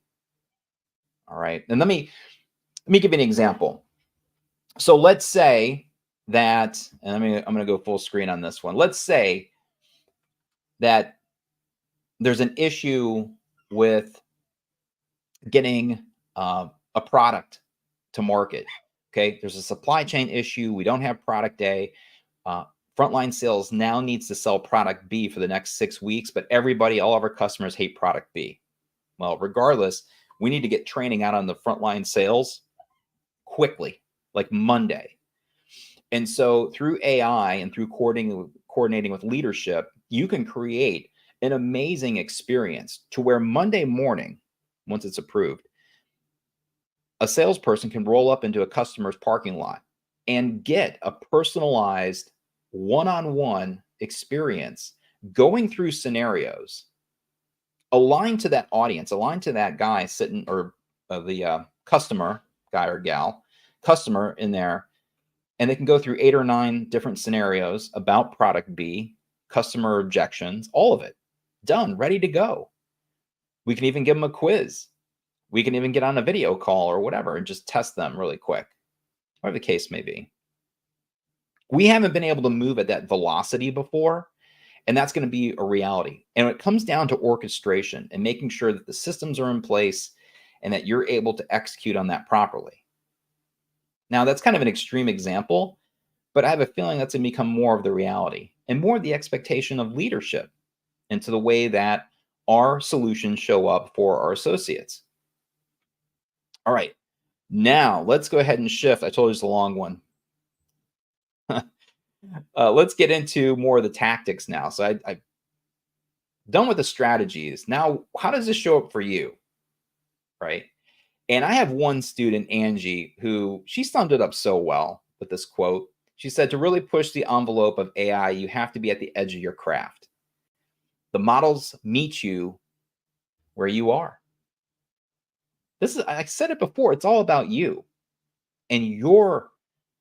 All right. And let me give you an example. So let's say that, and I'm going to go full screen on this one. Let's say that there's an issue with getting a product to market. Okay. There's a supply chain issue. We don't have product A. Frontline sales now needs to sell product B for the next 6 weeks, but all of our customers hate product B. Well, regardless, we need to get training out on the frontline sales quickly, like Monday. And so through AI and through coordinating with leadership, you can create an amazing experience to where Monday morning, once it's approved, a salesperson can roll up into a customer's parking lot and get a personalized one-on-one experience going through scenarios aligned to that audience, aligned to that guy sitting, or the customer, guy or gal, customer in there. And they can go through 8 or 9 different scenarios about product B, customer objections, all of it done, ready to go. We can even give them a quiz. We can even get on a video call or whatever and just test them really quick, whatever the case may be. We haven't been able to move at that velocity before, and that's going to be a reality. And it comes down to orchestration and making sure that the systems are in place and that you're able to execute on that properly. Now, that's kind of an extreme example, but I have a feeling that's going to become more of the reality and more of the expectation of leadership into the way that our solutions show up for our associates. All right, now let's go ahead and shift. I told you it's a long one. Let's get into more of the tactics now. So I've done with the strategies. Now, how does this show up for you? Right? And I have one student, Angie, who she summed it up so well with this quote. She said, to really push the envelope of AI, you have to be at the edge of your craft. The models meet you where you are. I said it before, it's all about you and your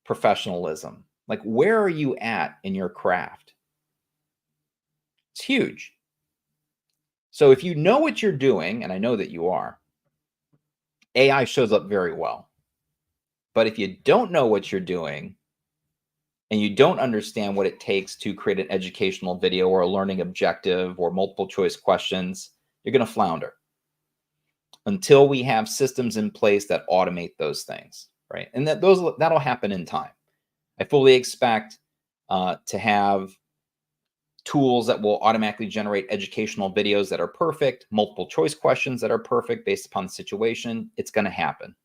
professionalism. Like, where are you at in your craft? It's huge. So if you know what you're doing, and I know that you are, AI shows up very well. But if you don't know what you're doing and you don't understand what it takes to create an educational video or a learning objective or multiple choice questions, you're going to flounder until we have systems in place that automate those things, right? And that'll happen in time. I fully expect to have tools that will automatically generate educational videos that are perfect, multiple choice questions that are perfect based upon the situation. It's going to happen,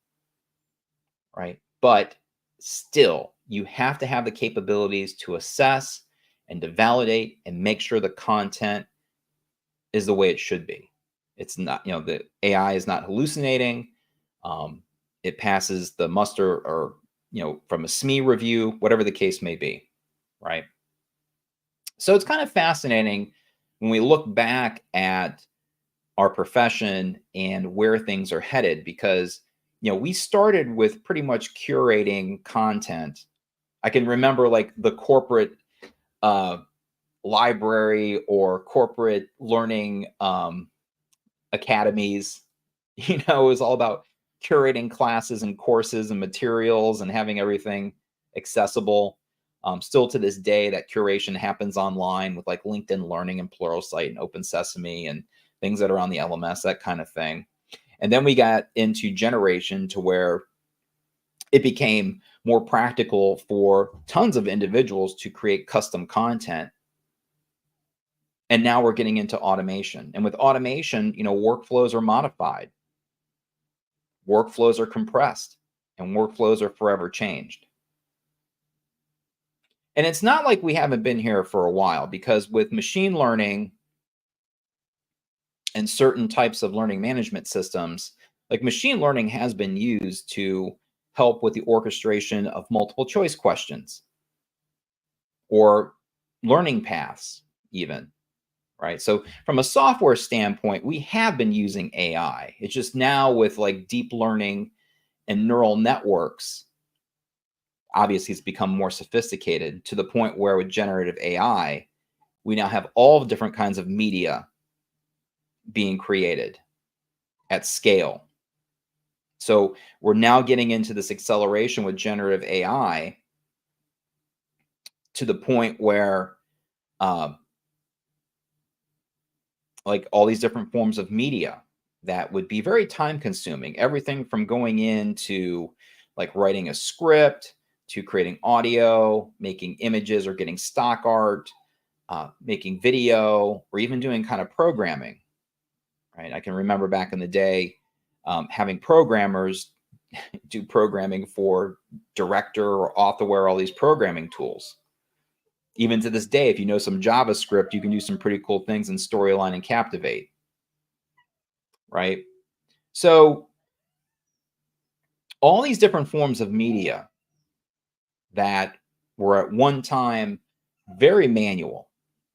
right? But still, you have to have the capabilities to assess and to validate and make sure the content is the way it should be. It's not, the AI is not hallucinating. It passes the muster, or, from a SME review, whatever the case may be, right? So it's kind of fascinating when we look back at our profession and where things are headed, because, we started with pretty much curating content. I can remember like the corporate library or corporate learning academies. It was all about curating classes and courses and materials and having everything accessible. Still to this day, that curation happens online with like LinkedIn Learning and Pluralsight and Open Sesame and things that are on the LMS, that kind of thing. And then we got into generation to where it became more practical for tons of individuals to create custom content. And now we're getting into automation. And with automation, workflows are modified. Workflows are compressed, and workflows are forever changed. And it's not like we haven't been here for a while, because with machine learning and certain types of learning management systems, like machine learning has been used to help with the orchestration of multiple choice questions or learning paths even, right? So from a software standpoint, we have been using AI. It's just now with like deep learning and neural networks, obviously it's become more sophisticated to the point where with generative AI, we now have all different kinds of media being created at scale. So we're now getting into this acceleration with generative AI to the point where um, like all these different forms of media that would be very time consuming, everything from going into like writing a script to creating audio, making images or getting stock art, making video, or even doing kind of programming, right? I can remember back in the day having programmers do programming for Director or Authorware, all these programming tools. Even to this day, if you know some JavaScript, you can do some pretty cool things in Storyline and Captivate, right? So all these different forms of media that were at one time very manual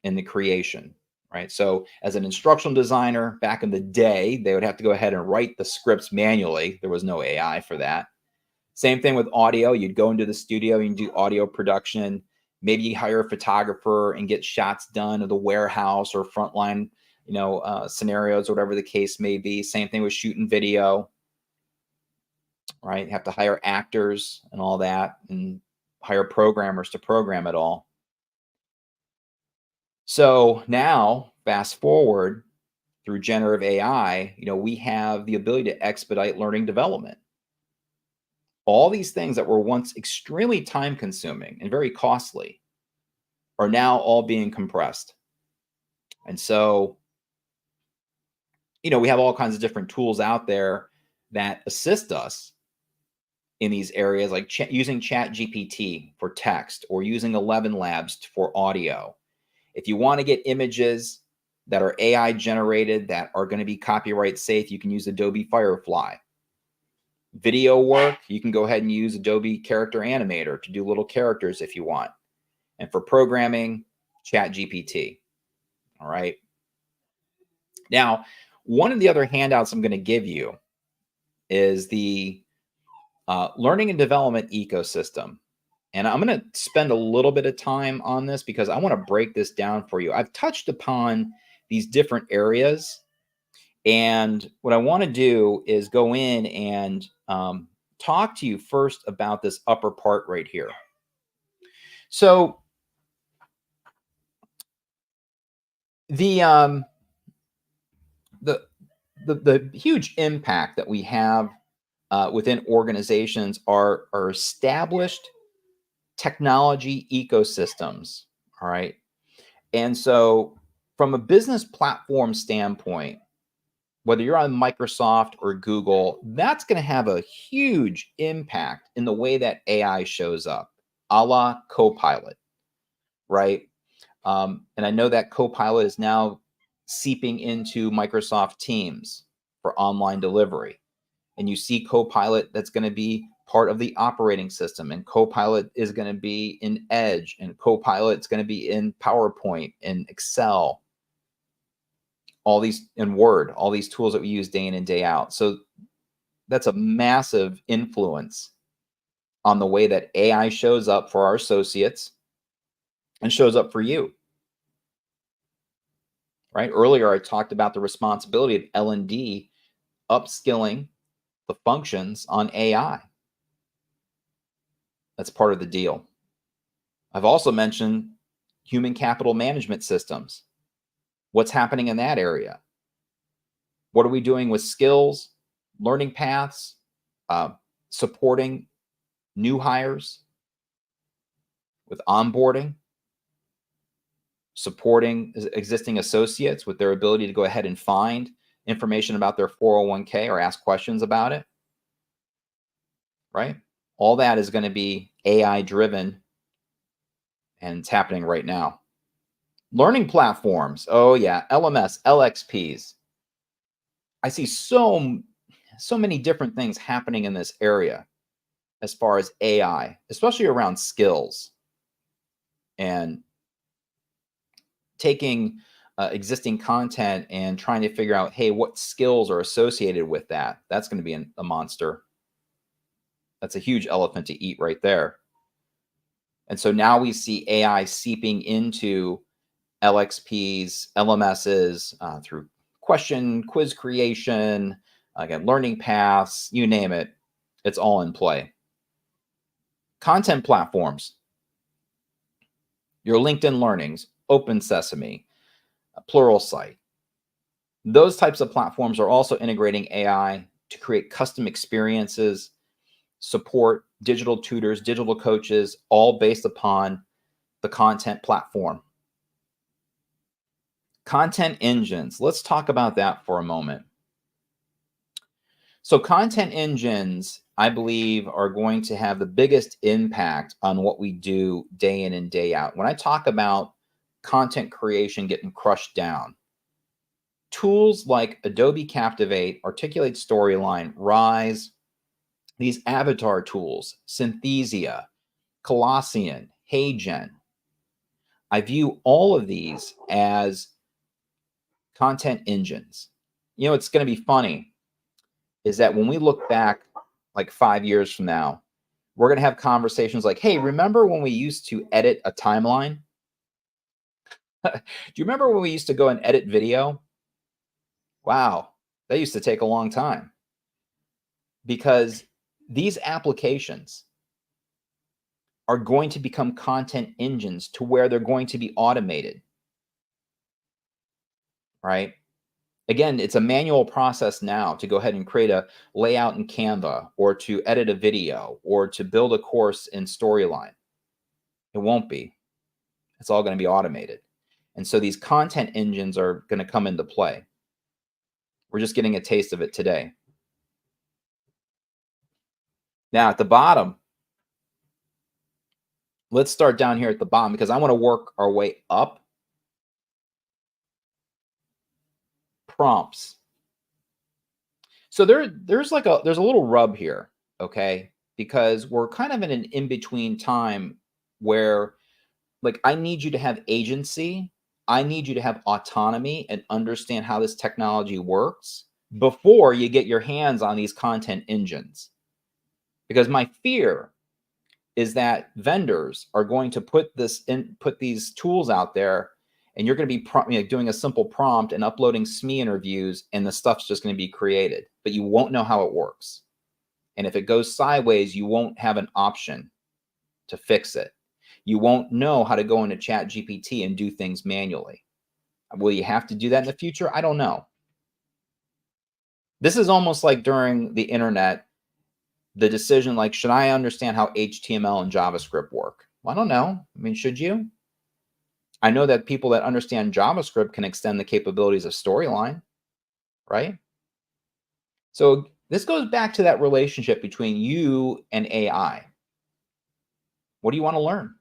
in the creation, right? So as an instructional designer back in the day, they would have to go ahead and write the scripts manually. There was no AI for that. Same thing with audio. You'd go into the studio and do audio production. Maybe you hire a photographer and get shots done of the warehouse or frontline, scenarios, whatever the case may be. Same thing with shooting video, right? You have to hire actors and all that, and hire programmers to program it all. So now, fast forward through generative AI, we have the ability to expedite learning development. All these things that were once extremely time consuming and very costly are now all being compressed. And so, we have all kinds of different tools out there that assist us in these areas, like using Chat GPT for text or using 11 Labs for audio. If you want to get images that are AI generated that are going to be copyright safe, you can use Adobe Firefly. Video work, you can go ahead and use Adobe Character Animator to do little characters if you want. And for programming, Chat GPT. All right. Now, one of the other handouts I'm going to give you is the learning and development ecosystem. And I'm going to spend a little bit of time on this because I want to break this down for you. I've touched upon these different areas. And what I want to do is go in and talk to you first about this upper part right here. So the huge impact that we have within organizations are established technology ecosystems. All right. And so from a business platform standpoint, whether you're on Microsoft or Google, that's going to have a huge impact in the way that AI shows up, a la Copilot, right? And I know that Copilot is now seeping into Microsoft Teams for online delivery. And you see Copilot that's going to be part of the operating system, and Copilot is going to be in Edge, and Copilot's going to be in PowerPoint and Excel, all these in Word, all these tools that we use day in and day out. So that's a massive influence on the way that AI shows up for our associates and shows up for you. Right? Earlier, I talked about the responsibility of L&D upskilling the functions on AI. That's part of the deal. I've also mentioned human capital management systems. What's happening in that area? What are we doing with skills, learning paths, supporting new hires with onboarding, supporting existing associates with their ability to go ahead and find information about their 401k or ask questions about it, right? All that is going to be AI driven and it's happening right now. Learning platforms. Oh yeah, LMS, LXPs. I see so many different things happening in this area as far as AI, especially around skills and taking existing content and trying to figure out, hey, what skills are associated with that? That's going to be a monster. That's a huge elephant to eat right there. And so now we see AI seeping into LXPs, LMSs through quiz creation, again, learning paths, you name it. It's all in play. Content platforms, your LinkedIn Learnings, Open Sesame, Pluralsight. Those types of platforms are also integrating AI to create custom experiences, support digital tutors, digital coaches, all based upon the content platform. Content engines. Let's talk about that for a moment. So content engines, I believe, are going to have the biggest impact on what we do day in and day out. When I talk about content creation getting crushed down, tools like Adobe Captivate, Articulate Storyline, Rise, these avatar tools, Synthesia, Colossian, HeyGen, I view all of these as content engines. You know, it's going to be funny is that when we look back like 5 years from now, we're going to have conversations like, hey, remember when we used to edit a timeline? Do you remember when we used to go and edit video? Wow, that used to take a long time because these applications are going to become content engines to where they're going to be automated, right? Again, it's a manual process now to go ahead and create a layout in Canva or to edit a video or to build a course in Storyline. It won't be. It's all going to be automated. And so these content engines are going to come into play. We're just getting a taste of it today. Now at the bottom, let's start down here at the bottom because I want to work our way up. Prompts. So there's a little rub here, okay? Because we're kind of in an in-between time where like I need you to have agency, I need you to have autonomy and understand how this technology works before you get your hands on these content engines. Because my fear is that vendors are going to put these tools out there and you're going to be doing a simple prompt and uploading SME interviews and the stuff's just going to be created, but you won't know how it works. And if it goes sideways, you won't have an option to fix it. You won't know how to go into ChatGPT and do things manually. Will you have to do that in the future? I don't know. This is almost like during the internet, the decision like, should I understand how HTML and JavaScript work? Well, I don't know. I mean, should you? I know that people that understand JavaScript can extend the capabilities of Storyline, right? So this goes back to that relationship between you and AI. What do you want to learn?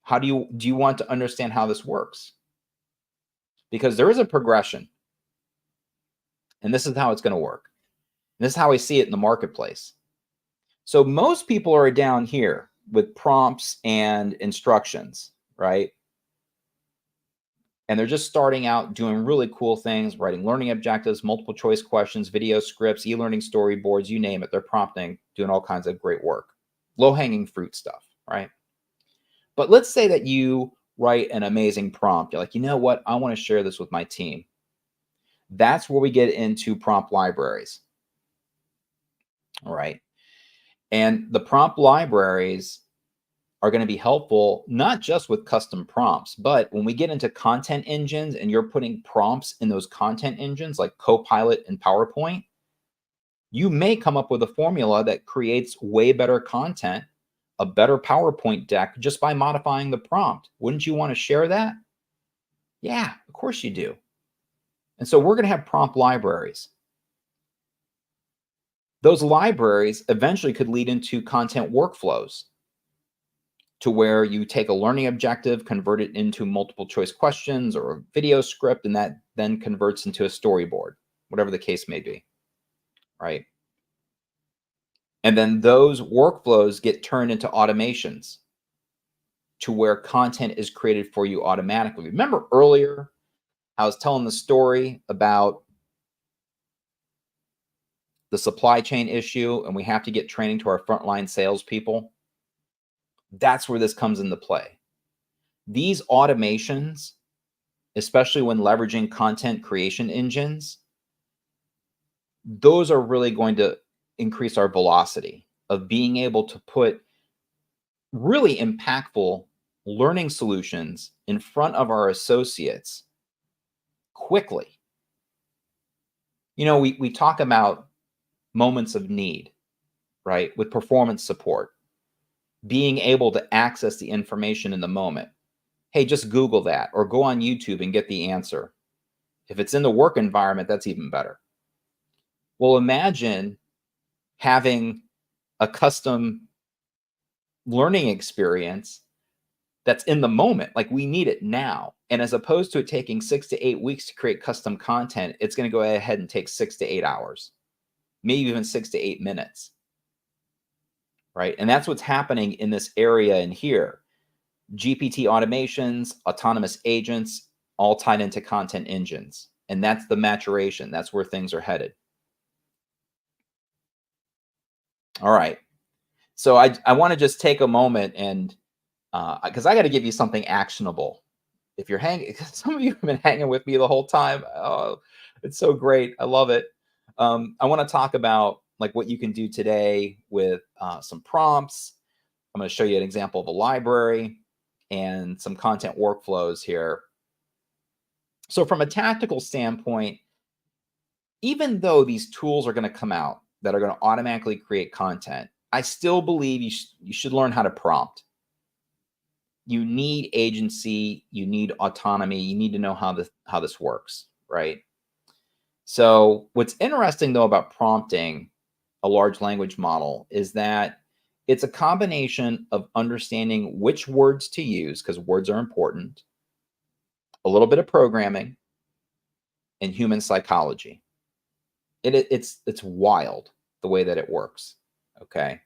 How do you want to understand how this works? Because there is a progression. And this is how it's going to work. This is how I see it in the marketplace. So most people are down here with prompts and instructions, right? And they're just starting out doing really cool things, writing learning objectives, multiple choice questions, video scripts, e-learning storyboards, you name it. They're prompting, doing all kinds of great work. Low-hanging fruit stuff, right? But let's say that you write an amazing prompt. You're like, you know what? I want to share this with my team. That's where we get into prompt libraries. All right. And the prompt libraries are going to be helpful, not just with custom prompts, but when we get into content engines and you're putting prompts in those content engines like Copilot and PowerPoint, you may come up with a formula that creates way better content, a better PowerPoint deck just by modifying the prompt. Wouldn't you want to share that? Yeah, of course you do. And so we're going to have prompt libraries. Those libraries eventually could lead into content workflows. to where you take a learning objective, convert it into multiple choice questions or a video script, and that then converts into a storyboard, whatever the case may be, right? And then those workflows get turned into automations to where content is created for you automatically. Remember earlier, I was telling the story about the supply chain issue, and we have to get training to our frontline salespeople. That's where this comes into play. These automations, especially when leveraging content creation engines, those are really going to increase our velocity of being able to put really impactful learning solutions in front of our associates quickly. You know, we talk about moments of need, right? With performance support, being able to access the information in the moment. Hey, just Google that or go on YouTube and get the answer. If it's in the work environment, that's even better. Well, imagine having a custom learning experience that's in the moment. Like, we need it now. And as opposed to it taking 6 to 8 weeks to create custom content, it's going to go ahead and take 6 to 8 hours, maybe even 6 to 8 minutes. Right? And that's what's happening in this area in here. GPT automations, autonomous agents, all tied into content engines. And that's the maturation. That's where things are headed. All right. So I want to just take a moment and because I got to give you something actionable. If you're hanging, some of you have been hanging with me the whole time. Oh, it's so great. I love it. I want to talk about like what you can do today with some prompts. I'm going to show you an example of a library and some content workflows here. So from a tactical standpoint, even though these tools are going to come out that are going to automatically create content, I still believe you should learn how to prompt. You need agency, you need autonomy, you need to know how this works, right? So what's interesting though about prompting a large language model is that it's a combination of understanding which words to use, because words are important, a little bit of programming, and human psychology. It's wild the way that it works, okay?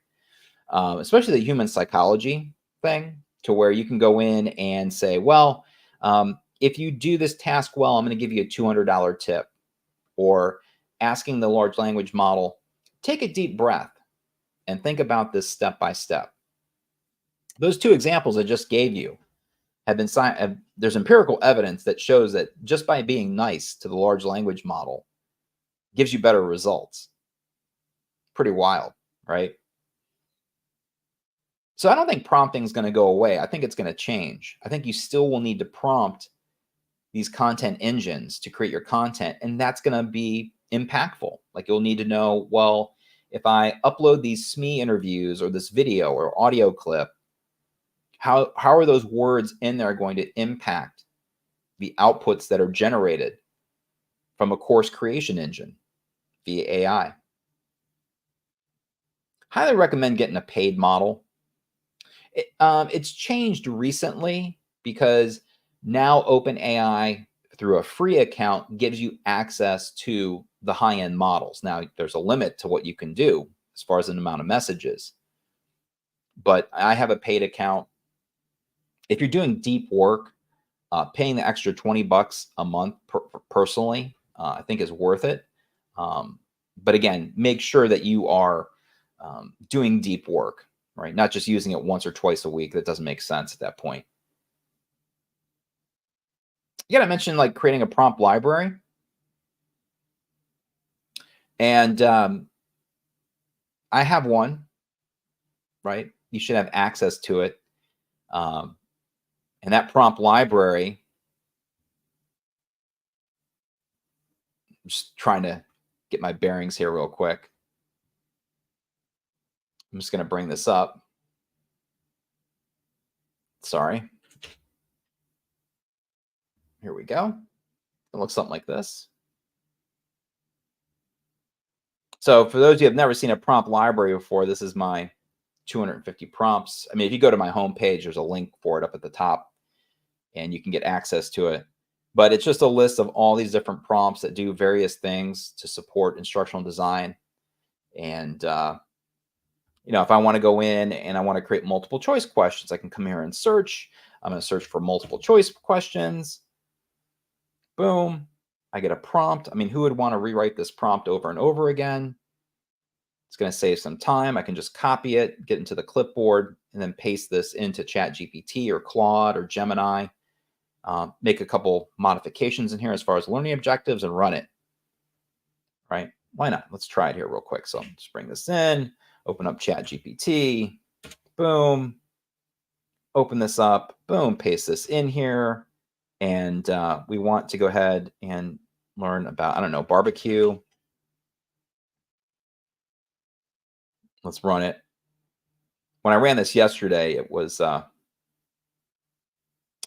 Especially the human psychology thing, to where you can go in and say, well, if you do this task well, I'm going to give you a $200 tip. Or asking the large language model, take a deep breath and think about this step by step. Those two examples I just gave you have been there's empirical evidence that shows that just by being nice to the large language model gives you better results. Pretty wild, right? So I don't think prompting is going to go away. I think it's going to change. I think you still will need to prompt these content engines to create your content, and that's going to be impactful. Like, you'll need to know, well, if I upload these SME interviews or this video or audio clip, how are those words in there going to impact the outputs that are generated from a course creation engine via AI? Highly recommend getting a paid model. It's changed recently because now OpenAI, through a free account, gives you access to the high-end models. Now, there's a limit to what you can do as far as an amount of messages. But I have a paid account. If you're doing deep work, paying the extra $20 a month personally, I think is worth it. But again, make sure that you are doing deep work, right? Not just using it once or twice a week. That doesn't make sense at that point. You got to mention like creating a prompt library. And I have one, right? You should have access to it. And that prompt library, I'm just trying to get my bearings here real quick. I'm just going to bring this up. Sorry. Here we go. It looks something like this. So for those of you who have never seen a prompt library before, this is my 250 prompts. I mean, if you go to my homepage, there's a link for it up at the top and you can get access to it. But it's just a list of all these different prompts that do various things to support instructional design. And, if I want to go in and I want to create multiple choice questions, I can come here and search. I'm going to search for multiple choice questions. Boom. I get a prompt. I mean, who would want to rewrite this prompt over and over again? It's going to save some time. I can just copy it, get into the clipboard, and then paste this into ChatGPT or Claude or Gemini. Make a couple modifications in here as far as learning objectives and run it. Right? Why not? Let's try it here real quick. So just bring this in, open up ChatGPT, boom, open this up, boom, paste this in here. And we want to go ahead and learn about, I don't know, barbecue. Let's run it. When I ran this yesterday, it was,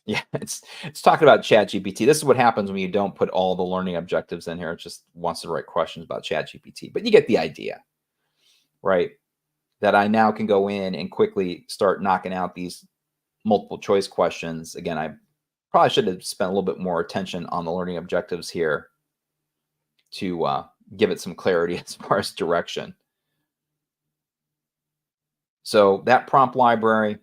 it's talking about ChatGPT. This is what happens when you don't put all the learning objectives in here. It just wants to write questions about ChatGPT. But you get the idea, right? That I now can go in and quickly start knocking out these multiple choice questions. Again, I probably should have spent a little bit more attention on the learning objectives here to give it some clarity as far as direction. So that prompt library,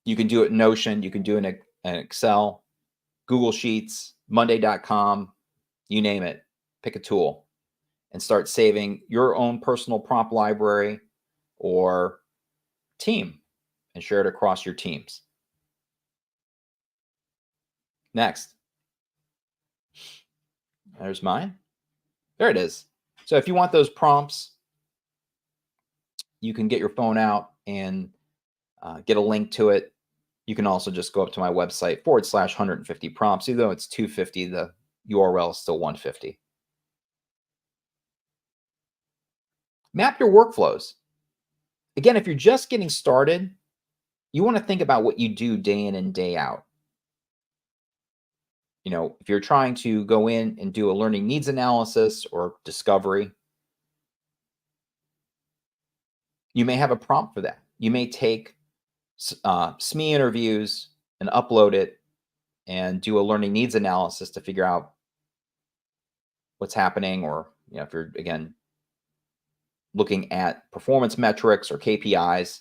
you can do it in Notion, you can do it in Excel, Google Sheets, Monday.com, you name it. Pick a tool and start saving your own personal prompt library or team and share it across your teams. Next. There's mine. There it is. So if you want those prompts, you can get your phone out and get a link to it. You can also just go up to my website /150 prompts. Even though it's 250, the URL is still 150. Map your workflows. Again, if you're just getting started, you want to think about what you do day in and day out. If you're trying to go in and do a learning needs analysis or discovery, you may have a prompt for that. You may take SME interviews and upload it and do a learning needs analysis to figure out what's happening. Or, if you're, again, looking at performance metrics or KPIs,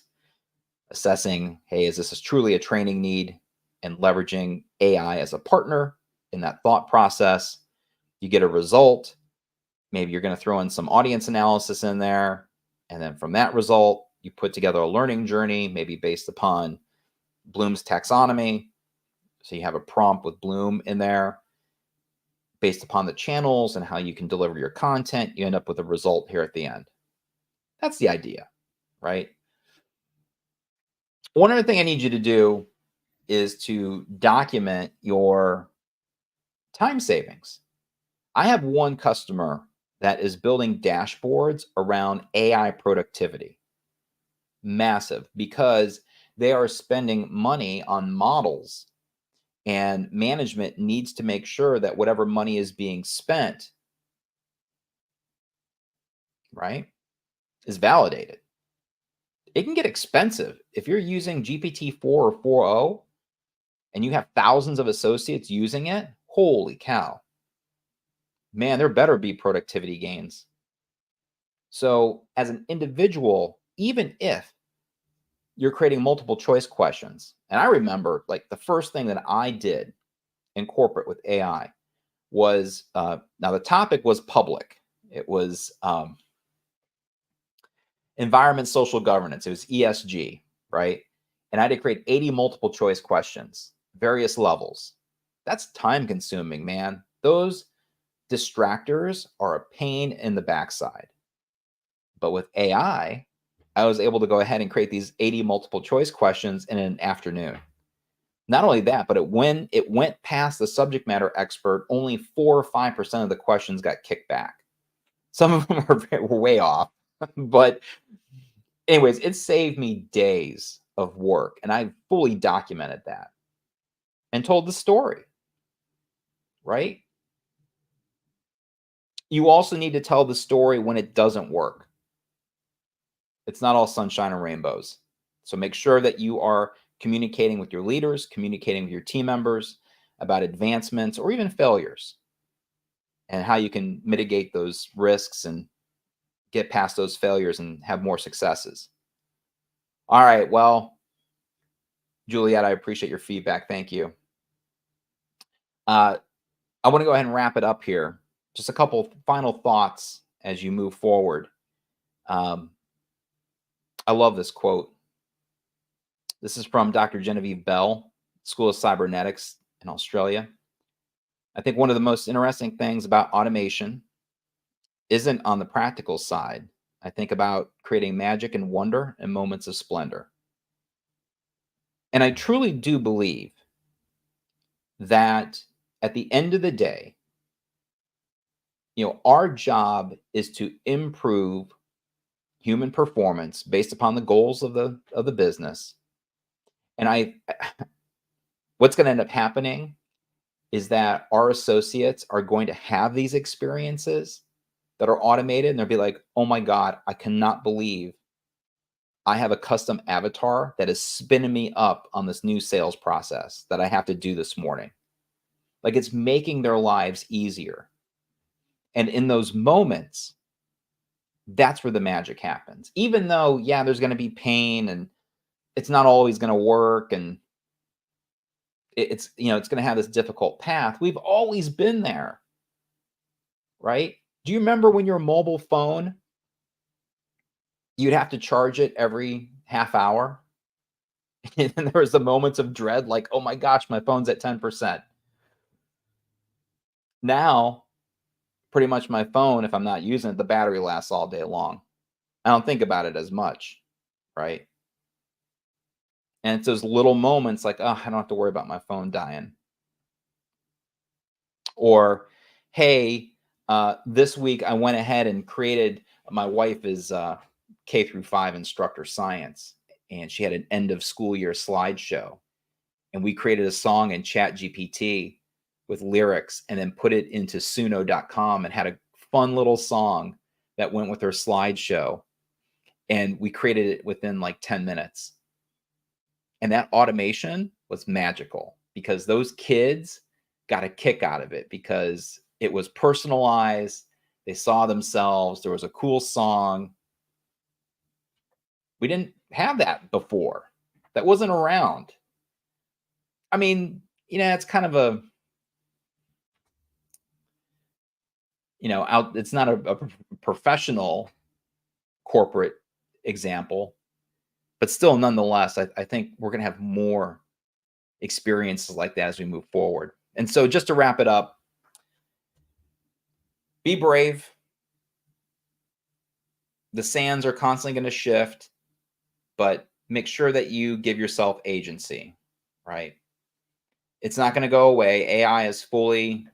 assessing, hey, is this truly a training need, and leveraging AI as a partner in that thought process. You get a result. Maybe you're going to throw in some audience analysis in there. And then from that result, you put together a learning journey, maybe based upon Bloom's taxonomy. So you have a prompt with Bloom in there. Based upon the channels and how you can deliver your content, you end up with a result here at the end. That's the idea, right? One other thing I need you to do is to document your time savings. I have one customer that is building dashboards around AI productivity. Massive, because they are spending money on models, and management needs to make sure that whatever money is being spent, right, is validated. It can get expensive. If you're using GPT-4 or 4.0 and you have thousands of associates using it, holy cow. Man, there better be productivity gains. So as an individual, even if you're creating multiple choice questions, and I remember like the first thing that I did in corporate with AI was, now the topic was public. It was environment, social governance. It was ESG, right? And I had to create 80 multiple choice questions, various levels. That's time consuming, man. Those distractors are a pain in the backside. But with AI, I was able to go ahead and create these 80 multiple choice questions in an afternoon. Not only that, but when it went past the subject matter expert, only 4 or 5% of the questions got kicked back. Some of them were way off, but anyways, it saved me days of work, and I fully documented that and told the story, right? You also need to tell the story when it doesn't work. It's not all sunshine and rainbows. So make sure that you are communicating with your leaders, communicating with your team members about advancements or even failures and how you can mitigate those risks and get past those failures and have more successes. All right. Well, Juliet, I appreciate your feedback. Thank you. I want to go ahead and wrap it up here. Just a couple final thoughts as you move forward. I love this quote. This is from Dr. Genevieve Bell, School of Cybernetics in Australia. I think one of the most interesting things about automation isn't on the practical side. I think about creating magic and wonder in moments of splendor. And I truly do believe that at the end of the day, our job is to improve human performance based upon the goals of the business. And what's going to end up happening is that our associates are going to have these experiences that are automated, and they'll be like, oh my God, I cannot believe I have a custom avatar that is spinning me up on this new sales process that I have to do this morning. Like, it's making their lives easier. And in those moments, that's where the magic happens. Even though, yeah, there's going to be pain and it's not always going to work, and it's going to have this difficult path. We've always been there, right? Do you remember when your mobile phone, you'd have to charge it every half hour? And there was the moments of dread, like, oh my gosh, my phone's at 10%. Now, pretty much my phone, if I'm not using it, the battery lasts all day long. I don't think about it as much, right? And it's those little moments like, oh, I don't have to worry about my phone dying. Or, hey, this week I went ahead and created, my wife is K through 5 instructor science, and she had an end of school year slideshow. And we created a song in Chat GPT with lyrics and then put it into suno.com and had a fun little song that went with her slideshow. And we created it within like 10 minutes. And that automation was magical because those kids got a kick out of it because it was personalized. They saw themselves. There was a cool song. We didn't have that before. That wasn't around. I mean, it's kind of a, it's not a professional corporate example, but still, nonetheless, I think we're going to have more experiences like that as we move forward. And so just to wrap it up, be brave. The sands are constantly going to shift, but make sure that you give yourself agency, right? It's not going to go away. AI is fully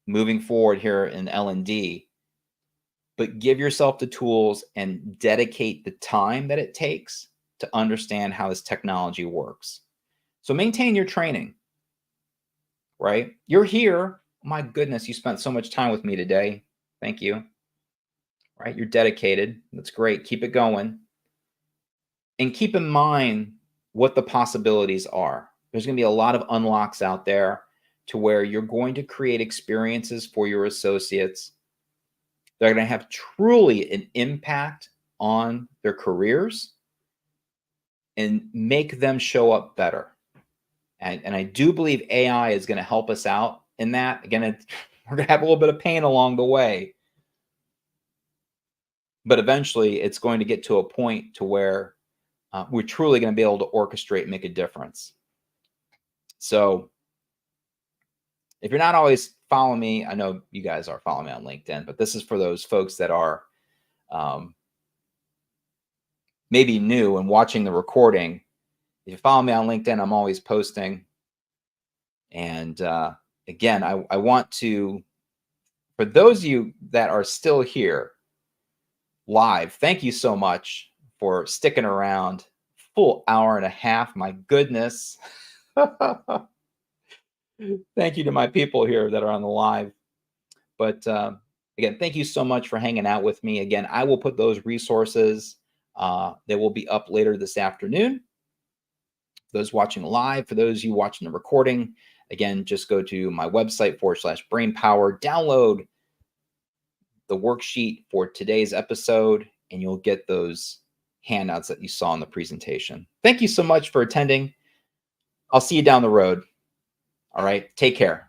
moving forward here in L&D, but give yourself the tools and dedicate the time that it takes to understand how this technology works. So maintain your training, right? You're here. My goodness, you spent so much time with me today. Thank you. Right? You're dedicated. That's great. Keep it going. And keep in mind what the possibilities are. There's going to be a lot of unlocks out there to where you're going to create experiences for your associates. They're going to have truly an impact on their careers and make them show up better. And I do believe AI is going to help us out in that. Again, we're going to have a little bit of pain along the way. But eventually, it's going to get to a point to where we're truly going to be able to orchestrate and make a difference. So if you're not always following me, I know you guys are following me on LinkedIn, but this is for those folks that are maybe new and watching the recording. If you follow me on LinkedIn, I'm always posting. And again, I want to, for those of you that are still here live, thank you so much for sticking around. Full hour and a half, my goodness. Thank you to my people here that are on the live. But again, thank you so much for hanging out with me. Again, I will put those resources They will be up later this afternoon. Those watching live, for those of you watching the recording, again, just go to my website /Brainpower, download the worksheet for today's episode, and you'll get those handouts that you saw in the presentation. Thank you so much for attending. I'll see you down the road. All right, take care.